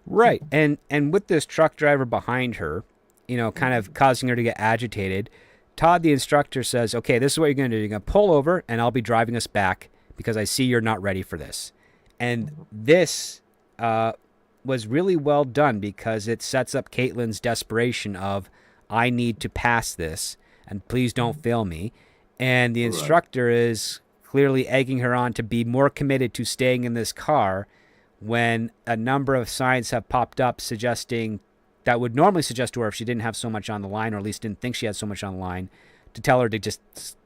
Speaker 1: Right, and with this truck driver behind her, kind of causing her to get agitated, Todd, the instructor, says, "Okay, this is what you're going to do. You're going to pull over, and I'll be driving us back because I see you're not ready for this." And this was really well done because it sets up Caitlin's desperation of, "I need to pass this, and please don't fail me." And the
Speaker 2: Right.
Speaker 1: instructor is clearly egging her on to be more committed to staying in this car when a number of signs have popped up suggesting that would normally suggest to her, if she didn't have so much on the line, or at least didn't think she had so much on the line, to tell her to just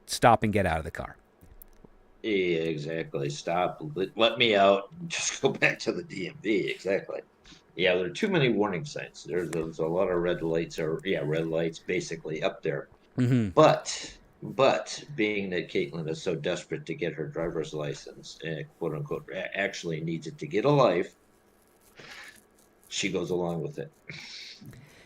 Speaker 1: stop and get out of the car.
Speaker 2: Yeah, exactly. Stop. Let me out. Just go back to the DMV. Exactly. Yeah, there are too many warning signs. There's a lot of red lights, or yeah, red lights basically up there.
Speaker 1: Mm-hmm.
Speaker 2: But being that Caitlin is so desperate to get her driver's license, quote unquote, actually needs it to get a life, she goes along with it.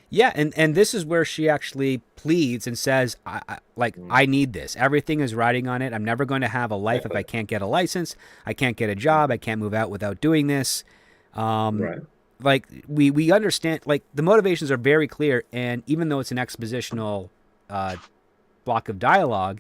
Speaker 1: Yeah, and this is where she actually pleads and says, I need this. Everything is riding on it. I'm never going to have a life if I can't get a license. I can't get a job. I can't move out without doing this.
Speaker 2: Right.
Speaker 1: Like, we understand, like, the motivations are very clear, and even though it's an expositional block of dialogue,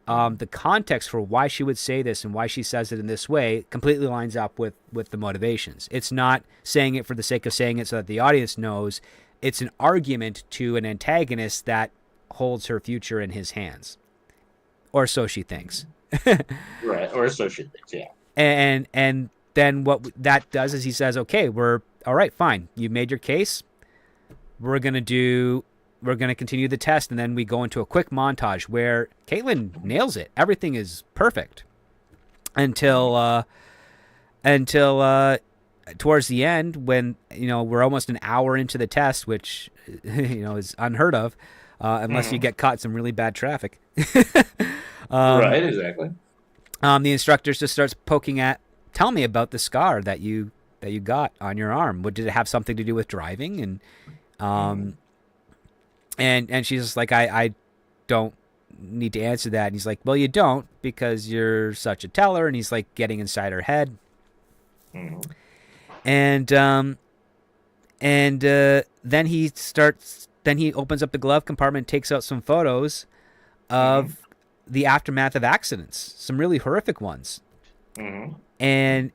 Speaker 1: the context for why she would say this and why she says it in this way completely lines up with the motivations. It's not saying it for the sake of saying it so that the audience knows. It's an argument to an antagonist that holds her future in his hands. Or so she thinks.
Speaker 2: Right. Or so she thinks, yeah.
Speaker 1: And then what that does is he says, "Okay, we're all right, fine. You made your case. We're going to continue the test." And then we go into a quick montage where Caitlin nails it. Everything is perfect until towards the end, when we're almost an hour into the test, which is unheard of unless you get caught in some really bad traffic.
Speaker 2: Right, exactly.
Speaker 1: The instructor just starts poking at, "Tell me about the scar that you got on your arm. What, did it have something to do with driving?" And she's just like, I don't need to answer that. And he's like, "Well, you don't, because you're such a teller." And he's like getting inside her head.
Speaker 2: Mm-hmm.
Speaker 1: And then he opens up the glove compartment, takes out some photos of the aftermath of accidents, some really horrific ones.
Speaker 2: Mm-hmm.
Speaker 1: And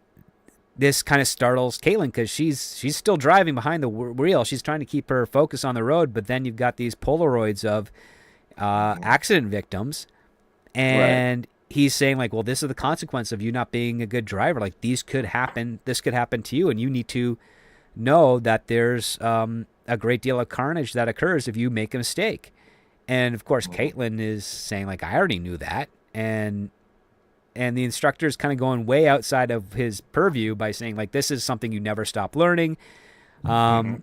Speaker 1: this kind of startles Caitlin because she's still driving behind the wheel. She's trying to keep her focus on the road, but then you've got these Polaroids of accident victims, and he's saying, like, "Well, this is the consequence of you not being a good driver. Like, these could happen. This could happen to you, and you need to know that there's a great deal of carnage that occurs if you make a mistake. And of course,
Speaker 2: Mhm.
Speaker 1: Caitlin is saying like, I already knew that. And the instructor is kind of going way outside of his purview by saying like, this is something you never stop learning.
Speaker 2: Mhm.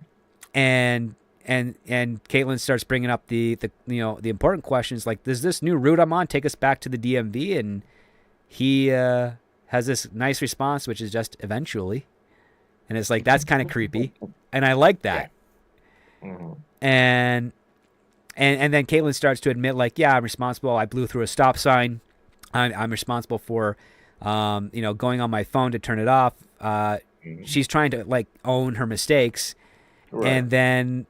Speaker 1: And Caitlin starts bringing up the the important questions like, does this new route I'm on take us back to the DMV? And he has this nice response, which is just eventually. And it's like, that's kind of creepy. And I like
Speaker 2: Yeah.
Speaker 1: that.
Speaker 2: Mhm.
Speaker 1: And then Caitlin starts to admit like, yeah, I'm responsible. I blew through a stop sign. I'm responsible for, going on my phone to turn it off.
Speaker 2: Mhm.
Speaker 1: She's trying to like own her mistakes.
Speaker 2: Right.
Speaker 1: And then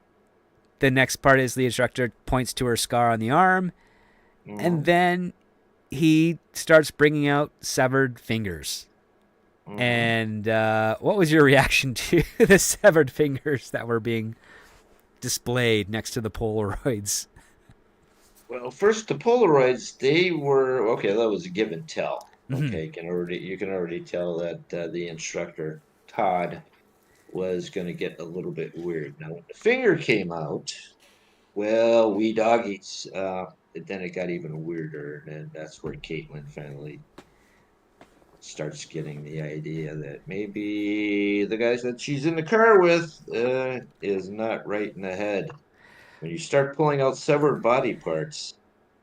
Speaker 1: the next part is the instructor points to her scar on the arm. And
Speaker 2: Mhm.
Speaker 1: then he starts bringing out severed fingers.
Speaker 2: Mhm.
Speaker 1: And what was your reaction to the severed fingers that were being displayed next to the Polaroids?
Speaker 2: Well, first the Polaroids, they were okay. That was a give and tell.
Speaker 1: Mhm.
Speaker 2: Okay, you can already tell that the instructor Todd was going to get a little bit weird. Now, when the finger came out, well, we doggies. Then it got even weirder, and that's where Caitlin finally starts getting the idea that maybe the guys that she's in the car with is not right in the head. When you start pulling out severed body parts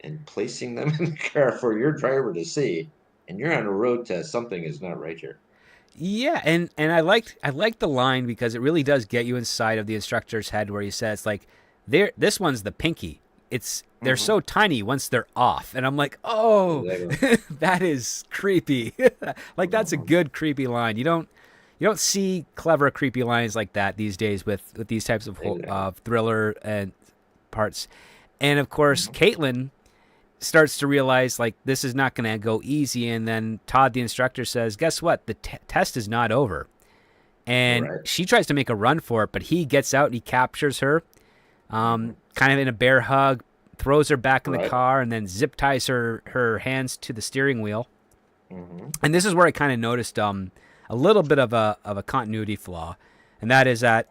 Speaker 2: and placing them in the car for your driver to see, and you're on a road test, something is not right here.
Speaker 1: Yeah, and I liked the line because it really does get you inside of the instructor's head where he says like, there, this one's the pinky. They're
Speaker 2: Hmm.
Speaker 1: so tiny once they're off, and I'm like, oh,
Speaker 2: Exactly.
Speaker 1: that is creepy. Like that's a
Speaker 2: Hmm.
Speaker 1: good creepy line. You don't see clever creepy lines like that these days with these types of
Speaker 2: Exactly.
Speaker 1: thriller and parts. And of course,
Speaker 2: Hmm.
Speaker 1: Caitlin starts to realize like this is not going to go easy. And then Todd, the instructor, says, "Guess what? The test is not over." And
Speaker 2: Right.
Speaker 1: she tries to make a run for it, but he gets out and he captures her,
Speaker 2: Hmm.
Speaker 1: kind of in a bear hug, throws her back in the
Speaker 2: Right.
Speaker 1: car, and then zip ties her hands to the steering wheel.
Speaker 2: Hmm.
Speaker 1: And this is where I kind of noticed a little bit of a continuity flaw, and that is that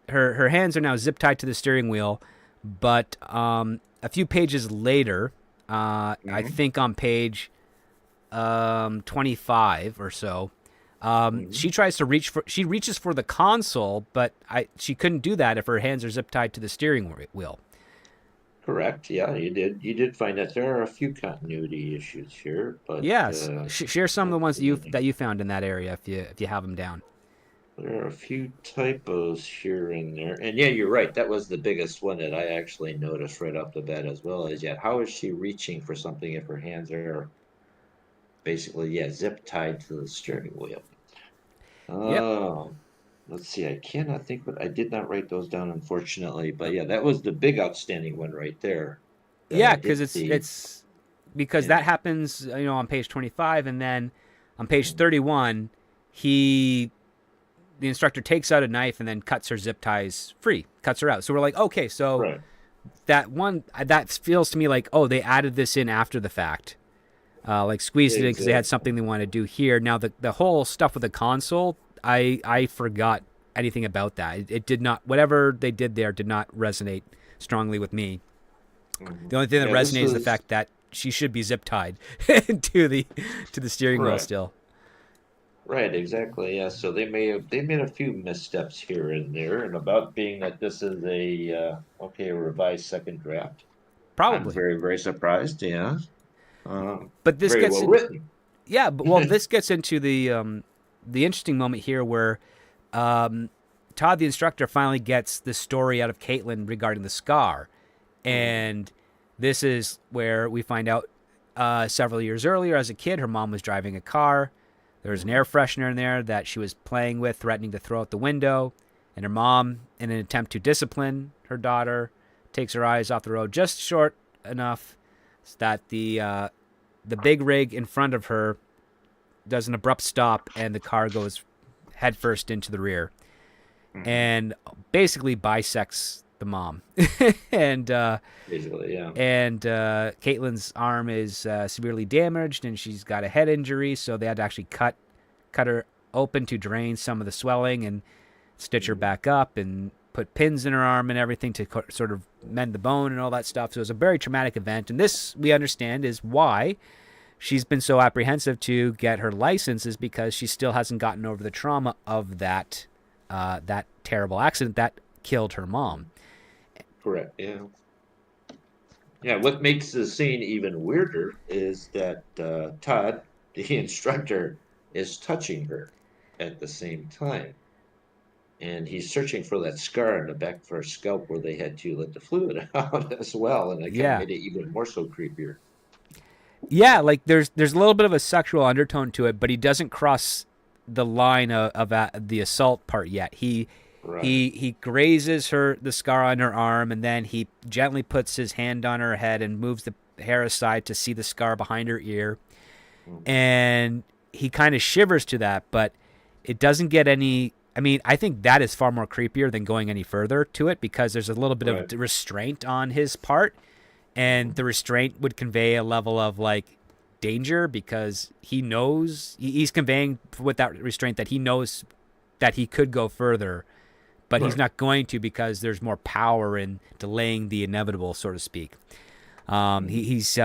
Speaker 1: her hands are now zip tied to the steering wheel, but a few pages later, I
Speaker 2: Hmm.
Speaker 1: think on page 25 or so,
Speaker 2: Hmm.
Speaker 1: she reaches for the console, but she couldn't do that if her hands are zip tied to the steering wheel.
Speaker 2: Correct. Yeah, you did find that there are a few continuity issues here, but
Speaker 1: Yes, share some of the
Speaker 2: that's
Speaker 1: ones
Speaker 2: the
Speaker 1: that you found in that area if you have them down.
Speaker 2: There are a few typos here and there. And yeah, you're right. That was the biggest one that I actually noticed right off the bat as well. Is yet how is she reaching for something if her hands are basically, yeah, zip tied to the steering wheel?
Speaker 1: Yep.
Speaker 2: Oh, let's see. I cannot think what I did not write those down, unfortunately. But yeah, that was the big outstanding one right there that
Speaker 1: Yeah,
Speaker 2: I
Speaker 1: because
Speaker 2: did
Speaker 1: it's
Speaker 2: see.
Speaker 1: it's because that
Speaker 2: And
Speaker 1: happens, on page 25, and then on page
Speaker 2: mm,
Speaker 1: 31, he the instructor takes out a knife and then cuts her zip ties free, cuts her out. So we're like, okay, so
Speaker 2: right,
Speaker 1: that feels to me like, oh, they added this in after the fact, like squeezed it in because they had
Speaker 2: exactly.
Speaker 1: something they wanted to do here. Now the whole stuff with the console, I forgot anything about that. It did not, whatever they did there did not resonate strongly with me.
Speaker 2: Hmm.
Speaker 1: The only thing that
Speaker 2: Yeah, this
Speaker 1: resonates is the
Speaker 2: was
Speaker 1: fact that she should be zip tied to the steering wheel
Speaker 2: right.
Speaker 1: still.
Speaker 2: Right, exactly. Yeah, so they made a few missteps here and there, and about being that this is a revised second draft. I'm
Speaker 1: Probably.
Speaker 2: very surprised. Yeah,
Speaker 1: But this
Speaker 2: very
Speaker 1: gets
Speaker 2: well
Speaker 1: in
Speaker 2: written.
Speaker 1: yeah, but well this gets into the interesting moment here where um Todd the instructor finally gets the story out of Caitlin regarding the scar.
Speaker 2: Mhm.
Speaker 1: And this is where we find out several years earlier as a kid her mom was driving a car. There was an air
Speaker 2: Mhm.
Speaker 1: freshener in there that she was playing with, threatening to throw out the window. And her mom, in an attempt to discipline her daughter, takes her eyes off the road just short enough so that the big rig in front of her does an abrupt stop and the car goes headfirst into the rear
Speaker 2: Mhm.
Speaker 1: and basically bisects the mom. and
Speaker 2: Basically, yeah.
Speaker 1: Caitlin's arm is severely damaged and she's got a head injury, so they had to actually cut her open to drain some of the swelling and stitch her
Speaker 2: Mhm.
Speaker 1: back up. And put pins in her arm and everything to sort of mend the bone and all that stuff. So it was a very traumatic event. And this, we understand, is why she's been so apprehensive to get her license, is because she still hasn't gotten over the trauma of that terrible accident that killed her mom.
Speaker 2: Correct. Yeah. Yeah. What makes the scene even weirder is that Todd, the instructor, is touching her at the same time. And he's searching for that scar in the back of her scalp where they had to let the fluid out as well. And it kind of
Speaker 1: Yeah.
Speaker 2: made it even more so creepier.
Speaker 1: Yeah, like there's a little bit of a sexual undertone to it, but he doesn't cross the line of the assault part yet.
Speaker 2: Right.
Speaker 1: He grazes the scar on her arm, and then he gently puts his hand on her head and moves the hair aside to see the scar behind her ear.
Speaker 2: Mhm.
Speaker 1: And he kind of shivers to that, but it doesn't get any. I mean, I think that is far more creepier than going any further to it, because there's a little bit
Speaker 2: Right.
Speaker 1: of restraint on his part, and the restraint would convey a level of like danger, because he knows he's conveying with that restraint that he knows that he could go further, but he's
Speaker 2: Right.
Speaker 1: not going to, because there's more power in delaying the inevitable, so to speak. He's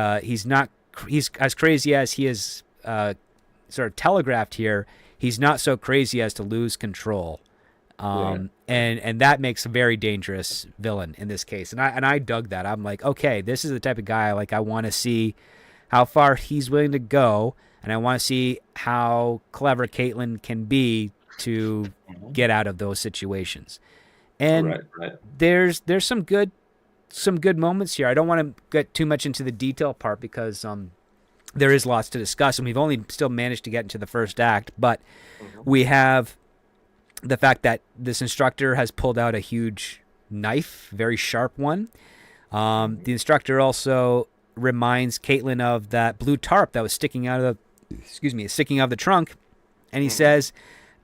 Speaker 1: not he's as crazy as he is sort of telegraphed here. He's not so crazy as to lose control.
Speaker 2: Right.
Speaker 1: And that makes a very dangerous villain in this case. And I dug that. I'm like, okay, this is the type of guy, like, I want to see how far he's willing to go, and I want to see how clever Caitlin can be to
Speaker 2: Mhm.
Speaker 1: get out of those situations. And
Speaker 2: Right. Right.
Speaker 1: there's some good moments here. I don't want to get too much into the detail part, because there is lots to discuss, and we've only still managed to get into the first act, but
Speaker 2: Mhm.
Speaker 1: we have the fact that this instructor has pulled out a huge knife, very sharp one. The instructor also reminds Caitlin of that blue tarp that was sticking out of the trunk, and he says,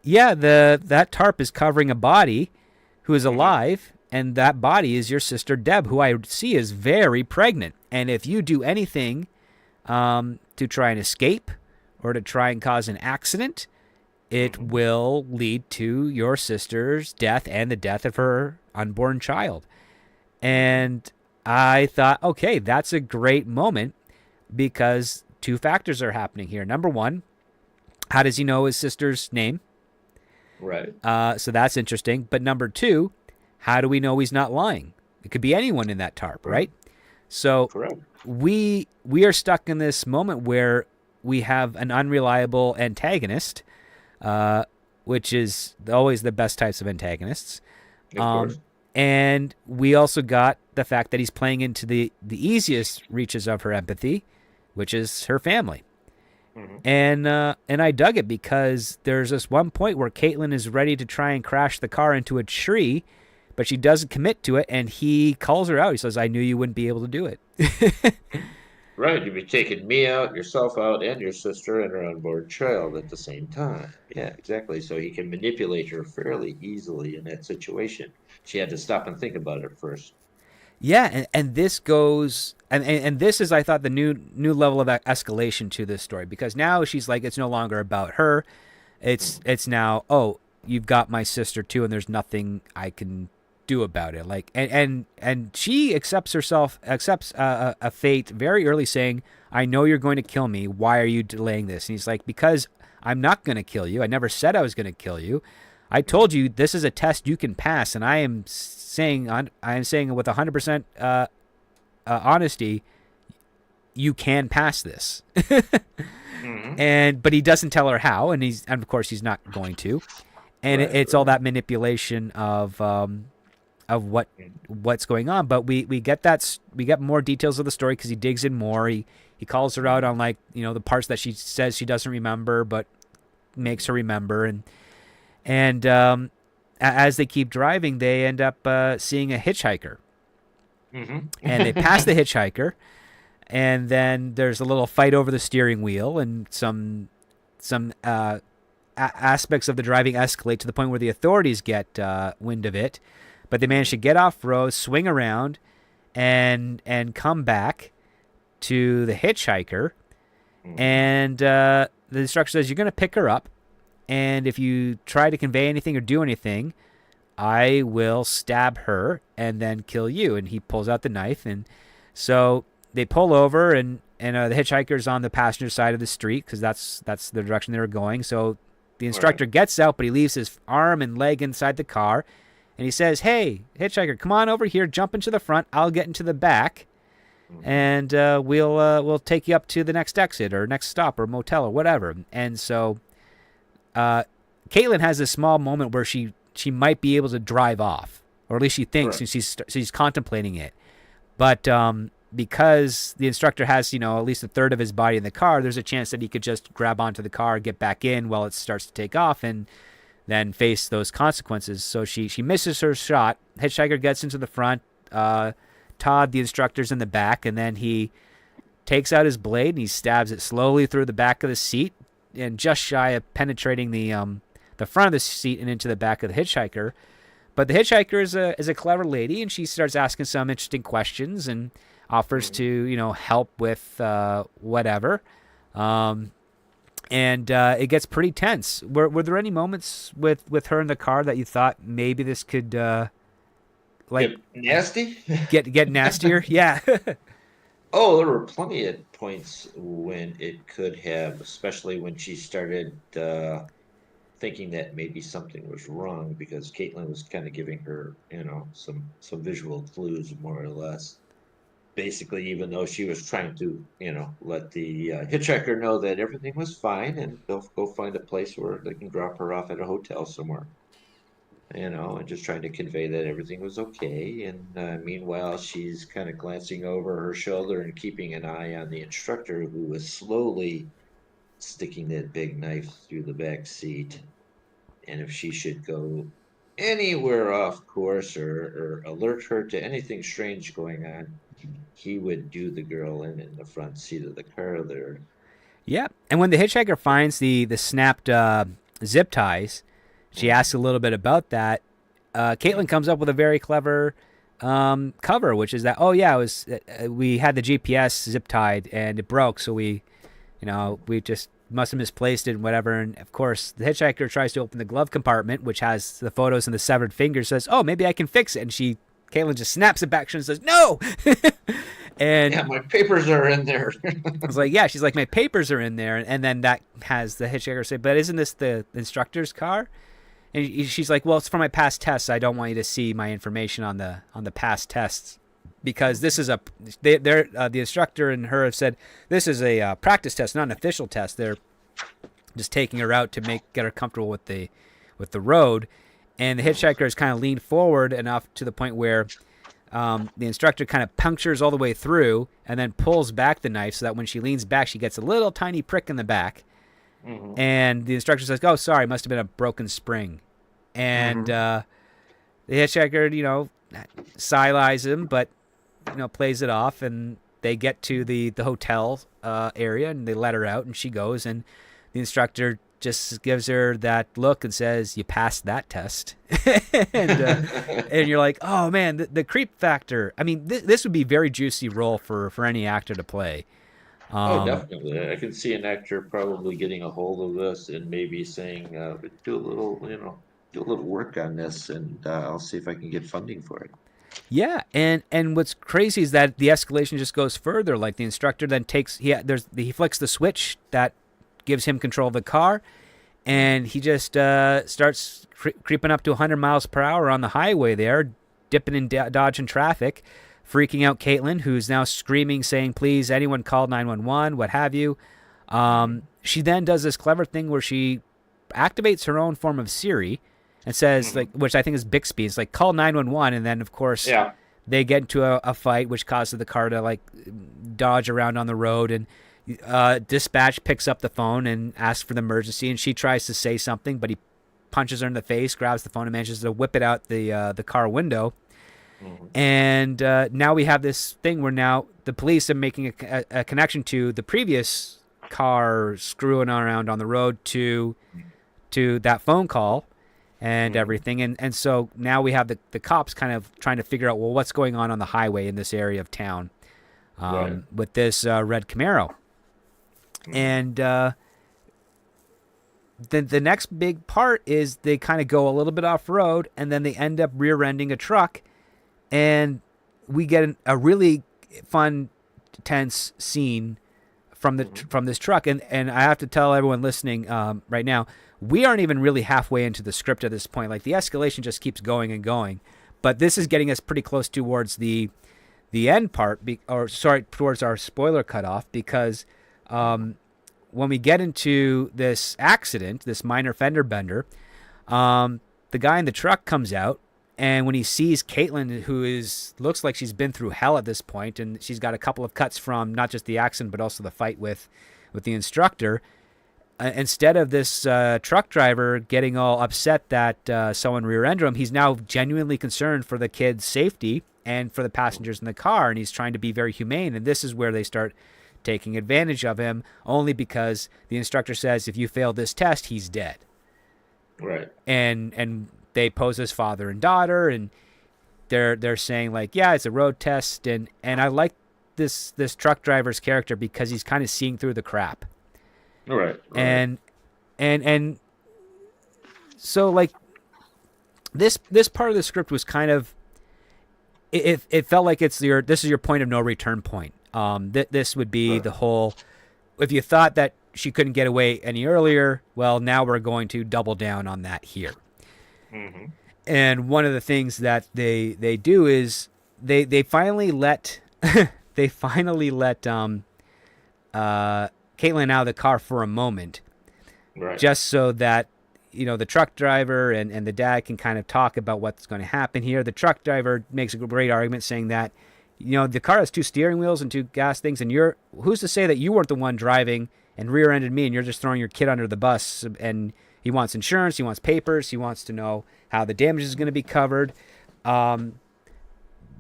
Speaker 1: "Yeah, that tarp is covering a body who is alive, and that body is your sister Deb, who I see is very pregnant. And if you do anything to try and escape or to try and cause an accident, it will lead to your sister's death and the death of her unborn child." And I thought, okay, that's a great moment, because two factors are happening here. Number one, how does he know his sister's name?
Speaker 2: Right.
Speaker 1: So that's interesting. But number two, how do we know he's not lying? It could be anyone in that tarp, right? So
Speaker 2: Correct.
Speaker 1: we are stuck in this moment where we have an unreliable antagonist, which is always the best types of antagonists.
Speaker 2: Of course.
Speaker 1: And we also got the fact that he's playing into the easiest reaches of her empathy, which is her family. And I dug it, because there's this one point where Caitlin is ready to try and crash the car into a tree, but she doesn't commit to it, and he calls her out. He says, "I knew you wouldn't be able to do it."
Speaker 2: Right. You'd be taking me out, yourself out, and your sister and her unborn child at the same time. Yeah, exactly. So he can manipulate her fairly easily in that situation. She had to stop and think about it first.
Speaker 1: Yeah, and this goes, and this is, I thought, the new level of escalation to this story, because now she's like, it's no longer about her. It's now, oh, you've got my sister too, and there's nothing I can do about it. Like, and she accepts a fate very early, saying, "I know you're going to kill me. Why are you delaying this?" And he's like, "Because I'm not going to kill you. I never said I was going to kill you. I told you this is a test you can pass, and I am saying with 100% honesty, you can pass this." But he doesn't tell her how, and of course he's not going to. And it's all that manipulation of what's going on. But we get more details of the story, because he digs in more. He calls her out on, like, the parts that she says she doesn't remember, but makes her remember. And as they keep driving, they end up seeing a hitchhiker, and they pass the hitchhiker, and then there's a little fight over the steering wheel, and some aspects of the driving escalate to the point where the authorities get wind of it, but they manage to get off road, swing around, and come back to the hitchhiker, and the instructor says, "You're going to pick her up, and if you try to convey anything or do anything, I will stab her and then kill you. And he pulls out the knife. And so they pull over, and the hitchhiker's on the passenger side of the street because that's the direction they were going. So the instructor gets out, but he leaves his arm and leg inside the car. And he says, "Hey, hitchhiker, come on over here, jump into the front. I'll get into the back. And we'll take you up to the next exit or next stop or motel or whatever." And so Caitlin has this small moment where she might be able to drive off, or at least she thinks, and she's contemplating it. But because the instructor has, at least a third of his body in the car, there's a chance that he could just grab onto the car, get back in while it starts to take off, and then face those consequences. So she misses her shot. Hitchhiker gets into the front. Todd, the instructor's in the back, and then he takes out his blade and he stabs it slowly through the back of the seat, and just shy of penetrating the front of the seat and into the back of the hitchhiker. But the hitchhiker is a clever lady, and she starts asking some interesting questions and offers to help with whatever. And it gets pretty tense. Were there any moments with her in the car that you thought maybe this could
Speaker 2: get nasty?
Speaker 1: get nastier? Yeah.
Speaker 2: Oh, there were plenty of points when it could have, especially when she started thinking that maybe something was wrong, because Caitlin was kind of giving her, some visual clues, more or less. Basically, even though she was trying to, let the hitchhiker know that everything was fine and they'll go find a place where they can drop her off at a hotel somewhere. And just trying to convey that everything was okay. And meanwhile, she's kind of glancing over her shoulder and keeping an eye on the instructor, who was slowly sticking that big knife through the back seat. And if she should go anywhere off course or alert her to anything strange going on, he would do the girl in the front seat of the car there.
Speaker 1: Yeah. And when the hitchhiker finds the snapped zip ties, she asks a little bit about that. Caitlin comes up with a very clever cover, which is that, we had the GPS zip tied and it broke, so we just must have misplaced it and whatever. And of course, the hitchhiker tries to open the glove compartment, which has the photos and the severed fingers, says, "Oh, maybe I can fix it." And Caitlin just snaps it back and says, "No!" And
Speaker 2: yeah, my papers are in there.
Speaker 1: I was like, yeah, she's like, "My papers are in there." And then that has the hitchhiker say, "But isn't this the instructor's car?" And she's like, "Well, it's for my past tests. I don't want you to see my information on the past tests, because this is the instructor and her have said this is a practice test, not an official test. They're just taking her out to get her comfortable with the road." And the hitchhiker is kind of leaned forward enough to the point where the instructor kind of punctures all the way through and then pulls back the knife so that when she leans back, she gets a little tiny prick in the back. Mm-hmm. And the instructor says, "Oh, sorry, must have been a broken spring." And the hitchhiker, sighs him, but plays it off, and they get to the hotel area, and they let her out, and she goes, and the instructor just gives her that look and says, "You passed that test." and you're like, oh man, the creep factor. I mean, this would be a very juicy role for any actor to play.
Speaker 2: Definitely. I can see an actor probably getting a hold of this and maybe saying, do a little work on this, and I'll see if I can get funding for it.
Speaker 1: Yeah, and what's crazy is that the escalation just goes further. Like, the instructor then he flicks the switch that gives him control of the car, and he just starts creeping up to 100 miles per hour on the highway there, dipping and dodging traffic, freaking out Caitlin, who's now screaming, saying, "Please, anyone call 911, what have you." She then does this clever thing where she activates her own form of Siri and says, which I think is Bixby, it's like, "Call 911," and then, of course, they get into a fight, which causes the car to dodge around on the road, and dispatch picks up the phone and asks for the emergency, and she tries to say something, but he punches her in the face, grabs the phone, and manages to whip it out the car window. And now we have this thing where now the police are making a connection to the previous car screwing around on the road to that phone call and everything. And so now we have the cops kind of trying to figure out, well, what's going on the highway in this area of town with this red Camaro. And the next big part is they kind of go a little bit off road, and then they end up rear-ending a truck, and we get a really fun, tense scene from this truck. And I have to tell everyone listening right now, we aren't even really halfway into the script at this point. Like, the escalation just keeps going and going, but this is getting us pretty close towards the end part, towards our spoiler cutoff, because when we get into this accident, this minor fender bender, the guy in the truck comes out, and when he sees Caitlin, who looks like she's been through hell at this point, and she's got a couple of cuts from not just the accident but also the fight with the instructor, instead of this truck driver getting all upset that someone rear-ended him, he's now genuinely concerned for the kid's safety and for the passengers in the car, and he's trying to be very humane. And this is where they start taking advantage of him, only because the instructor says, if you fail this test, he's dead.
Speaker 2: Right.
Speaker 1: And they pose as father and daughter, and they're saying, like, yeah, it's a road test, and I like this truck driver's character because he's kind of seeing through the crap.
Speaker 2: Right.
Speaker 1: And so, like, this part of the script was kind of, it felt like this is your point of no return point. This would be the whole, if you thought that she couldn't get away any earlier, well, now we're going to double down on that here.
Speaker 2: Mm-hmm.
Speaker 1: And one of the things that they do is they finally let Caitlin out of the car for a moment,
Speaker 2: Right.
Speaker 1: just so that, the truck driver and the dad can kind of talk about what's going to happen here. The truck driver makes a great argument saying that, the car has two steering wheels and two gas things, and who's to say that you weren't the one driving and rear-ended me, and you're just throwing your kid under the bus. And he wants insurance, he wants papers, he wants to know how the damage is going to be covered. The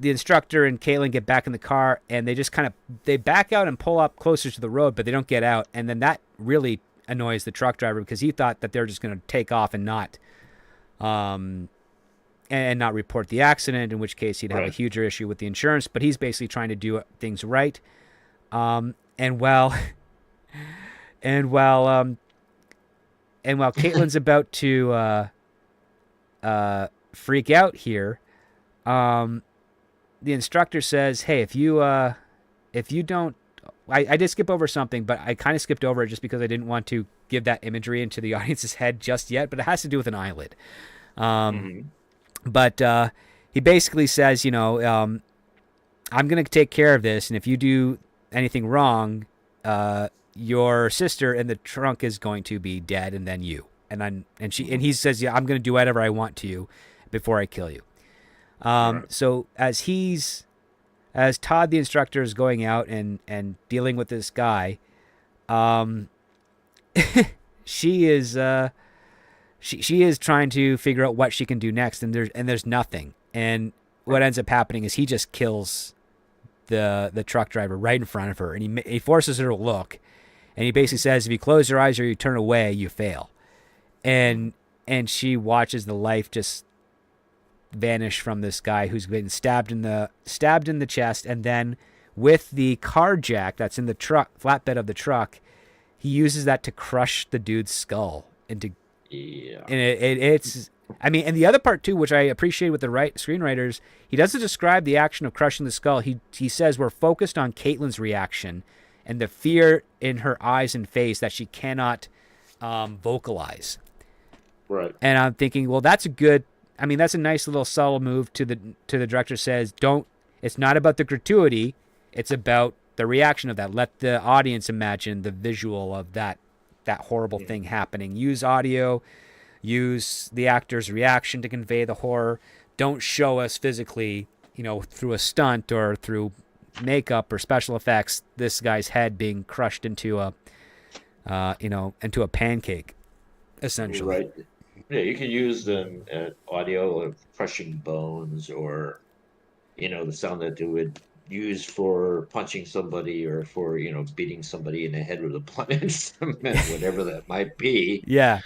Speaker 1: instructor and Caitlin get back in the car, and they back out and pull up closer to the road, but they don't get out. And then that really annoys the truck driver, because he thought that they're just going to take off and not report the accident, in which case he'd have a huger issue with the insurance. But he's basically trying to do things right. And while Caitlin's about to freak out here, the instructor says, "Hey, if you don't," I did skip over something, but I kind of skipped over it just because I didn't want to give that imagery into the audience's head just yet. But it has to do with an eyelid. But he basically says, I'm going to take care of this, and if you do anything wrong, your sister in the trunk is going to be dead, and then you. And he says, yeah, I'm going to do whatever I want to you before I kill you. So as Todd, the instructor, is going out and dealing with this guy, she is trying to figure out what she can do next, and there's nothing. And what ends up happening is he just kills the truck driver right in front of her, and he forces her to look, and he basically says, if you close your eyes or you turn away, you fail. And she watches the life just vanish from this guy who's been stabbed in the chest, and then with the car jack that's in the flatbed of the truck, he uses that to crush the dude's skull into. Yeah. And it's, I mean, and the other part too, which I appreciate with the screenwriters, he doesn't describe the action of crushing the skull. He says we're focused on Caitlin's reaction and the fear in her eyes and face that she cannot vocalize.
Speaker 2: Right.
Speaker 1: And I'm thinking, well, that's a nice little subtle move to the director. Says, it's not about the gratuity, it's about the reaction of that. Let the audience imagine the visual of that horrible thing happening. Use audio, use the actor's reaction to convey the horror. Don't show us physically, through a stunt or through makeup or special effects, this guy's head being crushed into a pancake, essentially.
Speaker 2: Right. Yeah, you can use audio of crushing bones, or the sound that they would use for punching somebody, or for beating somebody in the head with a blunt instrument, whatever that might be.
Speaker 1: Yeah.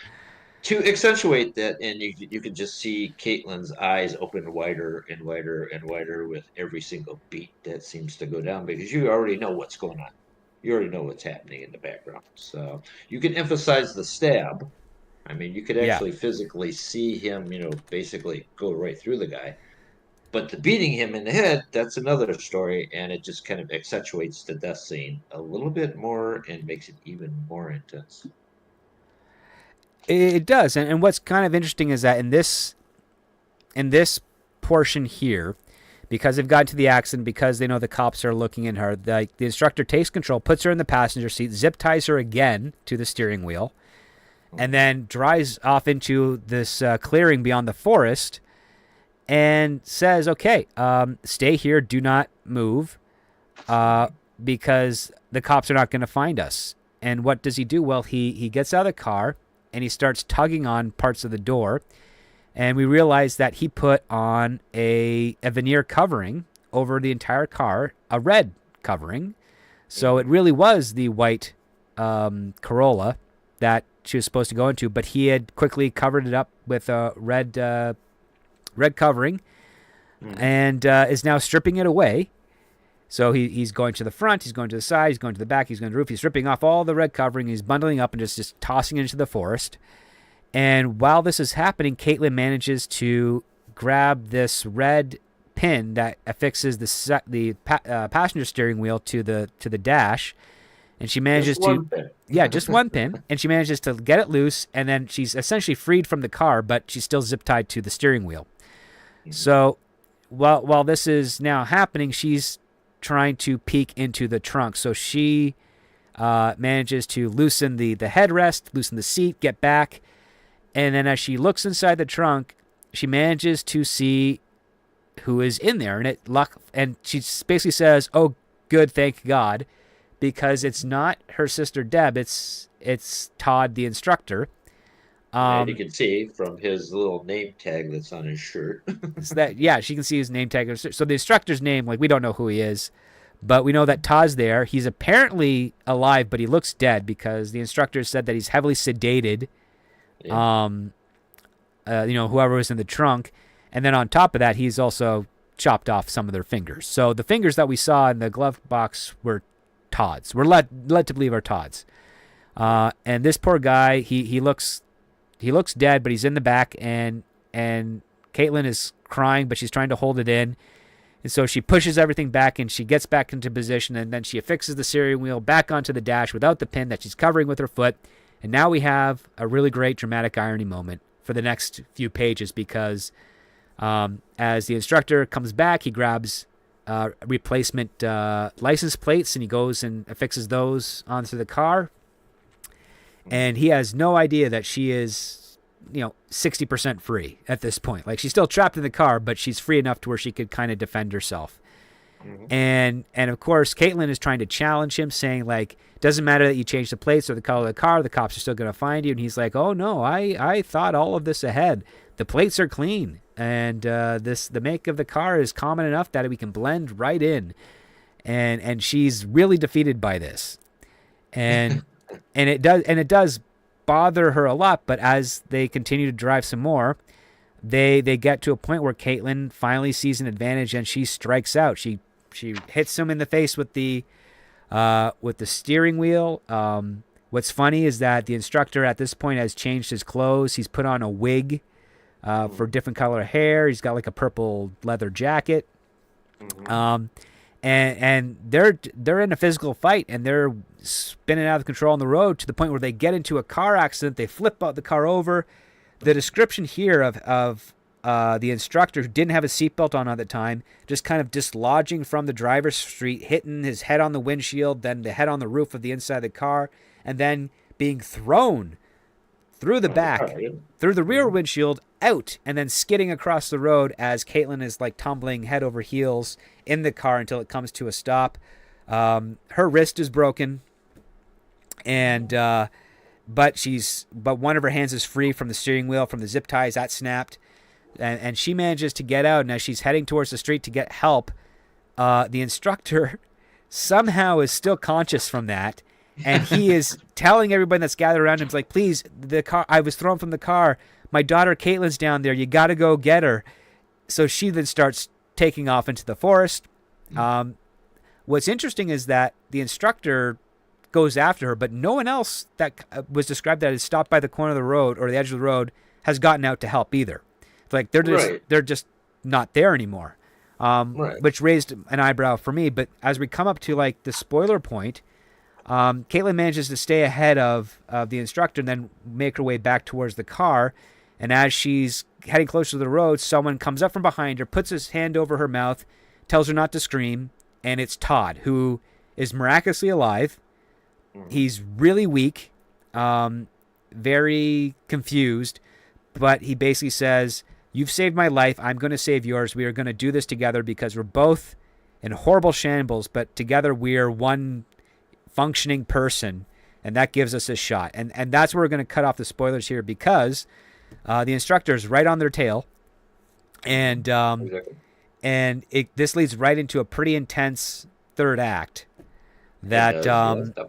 Speaker 2: To accentuate that, and you can just see Caitlin's eyes open wider and wider and wider with every single beat that seems to go down, because you already know what's going on. You already know what's happening in the background. So you can emphasize the stab, I mean, you could
Speaker 1: Yeah.
Speaker 2: actually physically see him, basically go right through the guy. But the beating him in the head, that's another story, and it just kind of accentuates the death scene a little bit more and makes it even more intense.
Speaker 1: It does. And what's kind of interesting is that in this portion here, because they've gotten to the accident, because they know the cops are looking at her, the instructor takes control, puts her in the passenger seat, zip ties her again to the steering wheel, and then drives off into this clearing beyond the forest and says, okay, stay here, do not move, because the cops are not going to find us. And what does he do? Well, he gets out of the car and he starts tugging on parts of the door. And we realize that he put on a veneer covering over the entire car, a red covering. So it really was the white Corolla that she was supposed to go into, but he had quickly covered it up with a red covering and is now stripping it away. So he's going to the front, he's going to the side, he's going to the back, he's going to the roof. He's stripping off all the red covering, he's bundling up and just tossing it into the forest. And while this is happening, Caitlin manages to grab this red pin that affixes the passenger steering wheel to the dash, and she manages just one pin, and she manages to get it loose, and then she's essentially freed from the car, but she's still zip tied to the steering wheel. So while this is now happening, she's trying to peek into the trunk. So she manages to loosen the headrest, loosen the seat, get back. And then as she looks inside the trunk, she manages to see who is in there. And she basically says, oh, good, thank God, because it's not her sister Deb, it's Todd, the instructor.
Speaker 2: And you can see from his little name tag that's on his shirt.
Speaker 1: She can see his name tag. So the instructor's name, we don't know who he is, but we know that Todd's there. He's apparently alive, but he looks dead because the instructor said that he's heavily sedated. Yeah. Whoever was in the trunk. And then on top of that, he's also chopped off some of their fingers. So the fingers that we saw in the glove box were Todd's. We're led to believe are Todd's. And this poor guy, he looks dead, but he's in the back, and Caitlin is crying, but she's trying to hold it in. And so she pushes everything back, and she gets back into position, and then she affixes the steering wheel back onto the dash without the pin that she's covering with her foot. And now we have a really great dramatic irony moment for the next few pages because as the instructor comes back, he grabs replacement license plates and he goes and affixes those onto the car. And he has no idea that she is, 60% free at this point. Like, she's still trapped in the car, but she's free enough to where she could kind of defend herself. And of course, Caitlin is trying to challenge him, saying, like, doesn't matter that you change the plates or the color of the car, the cops are still going to find you. And he's like, oh, no, I thought all of this ahead. The plates are clean, and the make of the car is common enough that we can blend right in. And she's really defeated by this. And it does bother her a lot, but as they continue to drive some more, they get to a point where Caitlin finally sees an advantage and she strikes out. She hits him in the face with the steering wheel. What's funny is that the instructor at this point has changed his clothes. He's put on a wig for different color hair. He's got like a purple leather jacket. And they're in a physical fight, and they're spinning out of control on the road to the point where they get into a car accident. They flip out the car over. The description here of the instructor, who didn't have a seatbelt on at the time, just kind of dislodging from the driver's seat, hitting his head on the windshield, then the head on the roof of the inside of the car, and then being thrown through the back, through the rear windshield, out, and then skidding across the road as Caitlin is like tumbling head over heels in the car until it comes to a stop. Her wrist is broken, and but one of her hands is free from the steering wheel, from the zip ties that snapped, and she manages to get out. And as she's heading towards the street to get help, the instructor somehow is still conscious from that. And he is telling everybody that's gathered around him, like, please, the car, I was thrown from the car. My daughter Caitlin's down there. You got to go get her. So she then starts taking off into the forest. What's interesting is that the instructor goes after her, but no one else that was described that is stopped by the corner of the road or the edge of the road has gotten out to help either. It's like
Speaker 2: Right.
Speaker 1: they're just not there anymore,
Speaker 2: Right.
Speaker 1: which raised an eyebrow for me. But as we come up to like the spoiler point, Caitlin manages to stay ahead of the instructor and then make her way back towards the car. And as she's heading closer to the road, someone comes up from behind her, puts his hand over her mouth, tells her not to scream, and it's Todd, who is miraculously alive. He's really weak, very confused, but he basically says, "You've saved my life. I'm going to save yours. We are going to do this together because we're both in horrible shambles, but together we are one functioning person, and that gives us a shot." And that's where we're going to cut off the spoilers here because the instructor's right on their tail, and
Speaker 2: Exactly.
Speaker 1: this leads right into a pretty intense third act.
Speaker 2: It
Speaker 1: That
Speaker 2: does. Yes.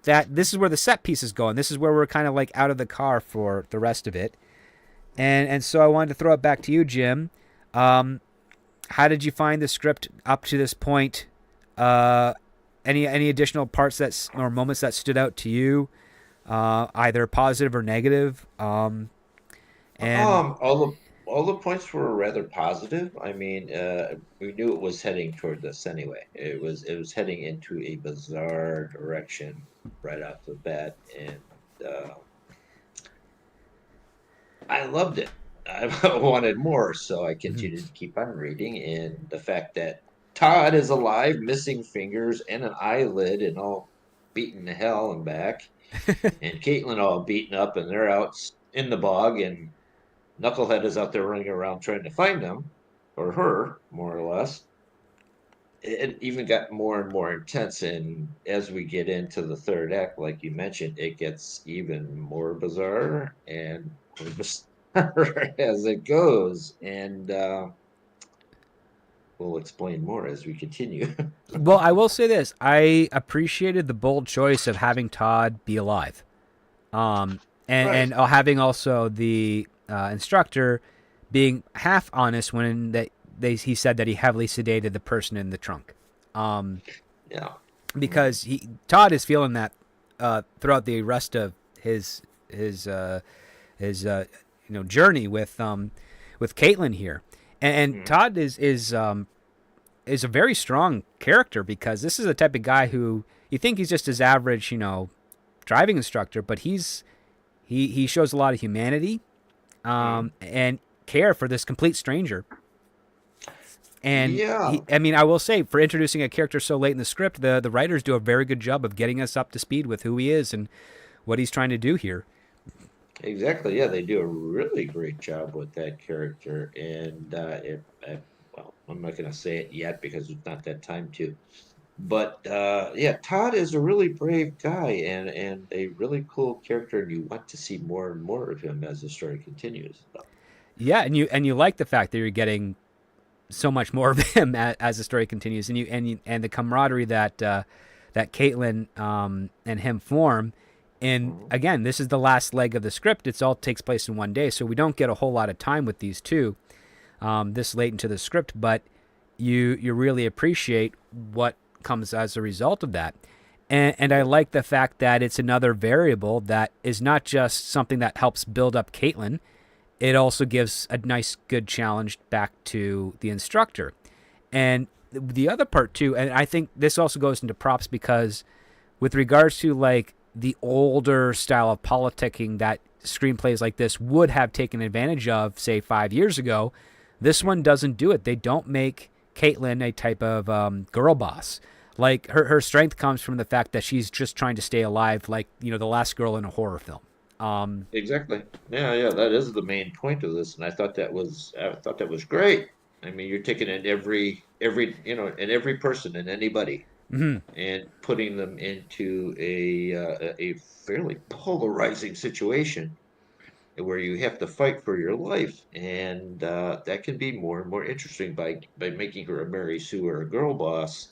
Speaker 1: that this is where the set piece is going. This is where we're kind of like out of the car for the rest of it. And so I wanted to throw it back to you, Jim. How did you find the script up to this point? Any additional parts or moments that stood out to you, either positive or negative? And
Speaker 2: All the points were rather positive. I mean, we knew it was heading toward this anyway. It was heading into a bizarre direction right off the bat, and uh, I loved it. I wanted more, so I continued to keep on reading. And the fact that Todd is alive, missing fingers and an eyelid, and all beaten to hell and back, and Caitlin all beaten up, and they're out in the bog, and Knucklehead is out there running around trying to find them, or her, more or less. It even got more and more intense, and as we get into the third act, like you mentioned, it gets even more bizarre and bizarre as it goes. And we'll explain more as we continue.
Speaker 1: well, I will say this: I appreciated the bold choice of having Todd be alive,
Speaker 2: Right.
Speaker 1: and having also the instructor being half honest when he said that he heavily sedated the person in the trunk,
Speaker 2: Yeah. Mhm.
Speaker 1: because Todd is feeling that throughout the rest of his journey with Caitlin here, and
Speaker 2: Mhm.
Speaker 1: Todd is a very strong character because this is the type of guy who you think he's just his average driving instructor, but he shows a lot of humanity,
Speaker 2: Mhm.
Speaker 1: and care for this complete stranger. And
Speaker 2: Yeah.
Speaker 1: I mean, I will say, for introducing a character so late in the script, the writers do a very good job of getting us up to speed with who he is and what he's trying to do here.
Speaker 2: Exactly. Yeah, they do a really great job with that character, and well, I'm not going to say it yet because it's not that time to. But yeah, Todd is a really brave guy and a really cool character, and you want to see more and more of him as the story continues.
Speaker 1: Yeah, and you like the fact that you're getting so much more of him as the story continues, and the camaraderie that Caitlin and him form. And
Speaker 2: Mhm.
Speaker 1: again, this is the last leg of the script. It's all takes place in one day, so we don't get a whole lot of time with these two this late into the script. But you really appreciate what comes as a result of that. And I like the fact that it's another variable that is not just something that helps build up Caitlin. It also gives a nice, good challenge back to the instructor. And the other part too, and I think this also goes into props because with regards to like the older style of politicking that screenplays like this would have taken advantage of, say 5 years ago, this one doesn't do it. They don't make Caitlin a type of girl boss. Like her strength comes from the fact that she's just trying to stay alive, like the last girl in a horror film.
Speaker 2: Exactly. Yeah, yeah, that is the main point of this, and I thought that was great. I mean, you're taking in in every person and anybody, and putting them into a fairly polarizing situation where you have to fight for your life, and that can be more and more interesting by making her a Mary Sue or a girl boss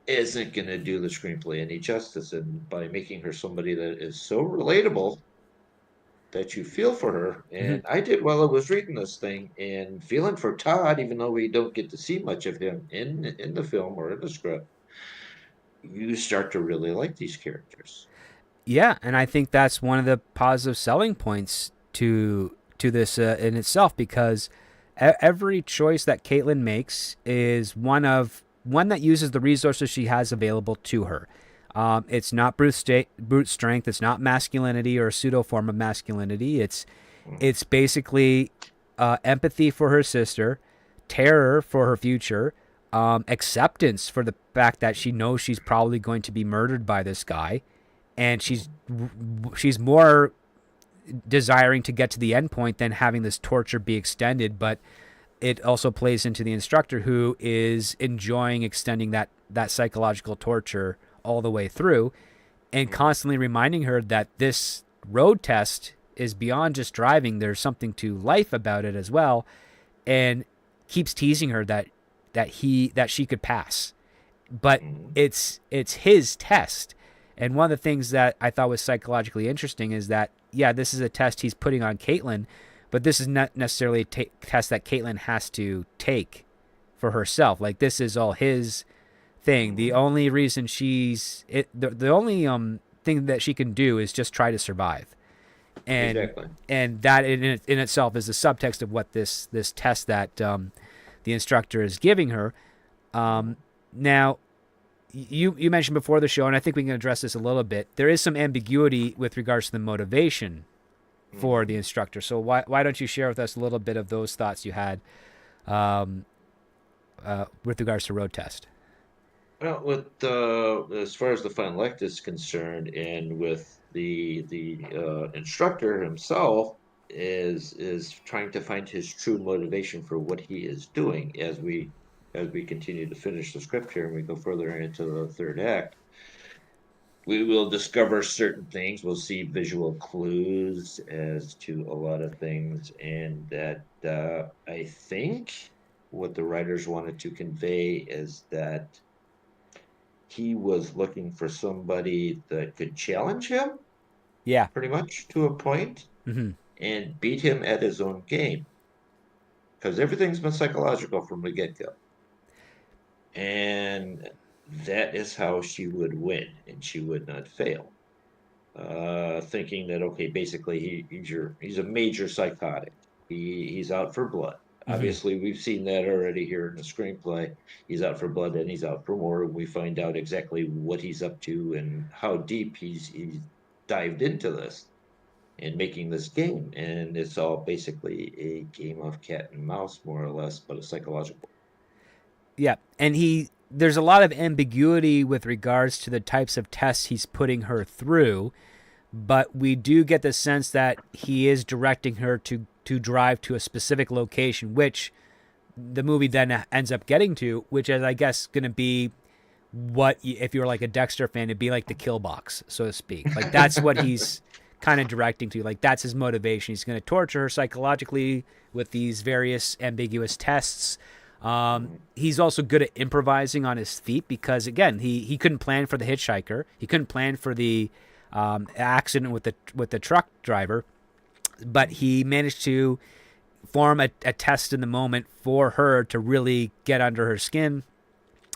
Speaker 2: isn't going to do the screenplay any justice, and by making her somebody that is so relatable that you feel for her. And I did while I was reading this thing and feeling for Todd, even though we don't get to see much of him in the film or in the script. you start to really like these characters.
Speaker 1: Yeah, and I think that's one of the positive selling points to this in itself, because every choice that Caitlin makes is one that uses the resources she has available to her. It's not brute strength. It's not masculinity or a pseudo form of masculinity. It's basically empathy for her sister, terror for her future, acceptance for the fact that she knows she's probably going to be murdered by this guy, and she's more desiring to get to the end point than having this torture be extended. But it also plays into the instructor, who is enjoying extending that psychological torture all the way through, and constantly reminding her that this road test is beyond just driving. There's something to life about it as well, and keeps teasing her that she could pass, but it's his test. And one of the things that I thought was psychologically interesting is that, yeah, this is a test he's putting on Caitlin, but this is not necessarily a test that Caitlin has to take for herself. Like, this is all his thing. The only reason the only thing that she can do is just try to survive. And
Speaker 2: Exactly.
Speaker 1: and that in itself is the subtext of what this test that the instructor is giving her. Now, you mentioned before the show, and I think we can address this a little bit. There is some ambiguity with regards to the motivation for the instructor. So why don't you share with us a little bit of those thoughts you had with regards to road test?
Speaker 2: Well, with as far as the final act is concerned, and with the instructor himself is trying to find his true motivation for what he is doing as we continue to finish the script here and we go further into the third act. We will discover certain things. We'll see visual clues as to a lot of things, and that I think what the writers wanted to convey is that he was looking for somebody that could challenge him,
Speaker 1: Yeah.
Speaker 2: pretty much to a point,
Speaker 1: Mm-hmm.
Speaker 2: and beat him at his own game. Because everything's been psychological from the get go. And that is how she would win, and she would not fail. Thinking that, okay, basically he's a major psychotic. He's out for blood.
Speaker 1: Mm-hmm.
Speaker 2: Obviously, we've seen that already here in the screenplay. He's out for blood and he's out for more. We find out exactly what he's up to and how deep he's dived into this and making this game. And it's all basically a game of cat and mouse, more or less, but a psychological.
Speaker 1: Yeah, and there's a lot of ambiguity with regards to the types of tests he's putting her through, but we do get the sense that he is directing her to drive to a specific location, which the movie then ends up getting to, which is, I guess, going to be what, if you're like a Dexter fan, it'd be like the kill box, so to speak. Like, that's what he's kind of directing to. Like, that's his motivation. He's going to torture her psychologically with these various ambiguous tests. He's also good at improvising on his feet because, again, he couldn't plan for the hitchhiker. He couldn't plan for the accident with the truck driver, but he managed to form a test in the moment for her to really get under her skin,